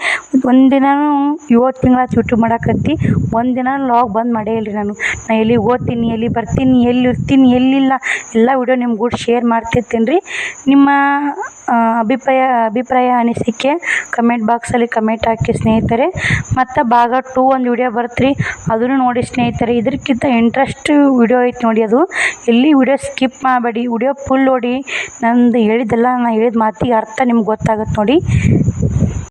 ಒಂದಿನನೂ 7 ತಿಂಗಳಾಯ್ತು ಯೂಟ್ಯೂಬ್ ಮಾಡಕತ್ತಿ, ಒಂದಿನ ಲಾಗ್ ಬಂದ್ ಮಾಡೇ ಇಲ್ರಿ ನಾನು ಎಲ್ಲಿ ಓದ್ತೀನಿ, ಎಲ್ಲಿ ಬರ್ತೀನಿ, ಎಲ್ಲಿ ಇರ್ತೀನಿ, ಎಲ್ಲಿಲ್ಲ ಎಲ್ಲ ವಿಡಿಯೋ ನಿಮ್ಮ ಕೂಡ ಶೇರ್ ಮಾಡ್ತಿರ್ತೀನಿ ರೀ. ನಿಮ್ಮ ಅಭಿಪ್ರಾಯ ಅನಿಸಿಕೆ ಕಮೆಂಟ್ ಬಾಕ್ಸಲ್ಲಿ ಕಮೆಂಟ್ ಹಾಕಿ ಸ್ನೇಹಿತರೆ. ಮತ್ತು ಭಾಗ 2 ಒಂದು ವಿಡಿಯೋ ಬರ್ತ್ರಿ, ಅದನ್ನು ನೋಡಿ ಸ್ನೇಹಿತರೆ. ಇದಕ್ಕಿಂತ ಇಂಟ್ರೆಸ್ಟ್ ವಿಡಿಯೋ ಐತೆ ನೋಡಿ, ಅದು ಎಲ್ಲಿ ವಿಡಿಯೋ ಸ್ಕಿಪ್ ಮಾಡಬೇಡಿ, ವಿಡಿಯೋ ಫುಲ್ ನೋಡಿ. ನಾನು ಹೇಳಿದ ಮಾತಿಗೆ ಅರ್ಥ ನಿಮ್ಗೆ ಗೊತ್ತಾಗುತ್ತೆ ನೋಡಿ.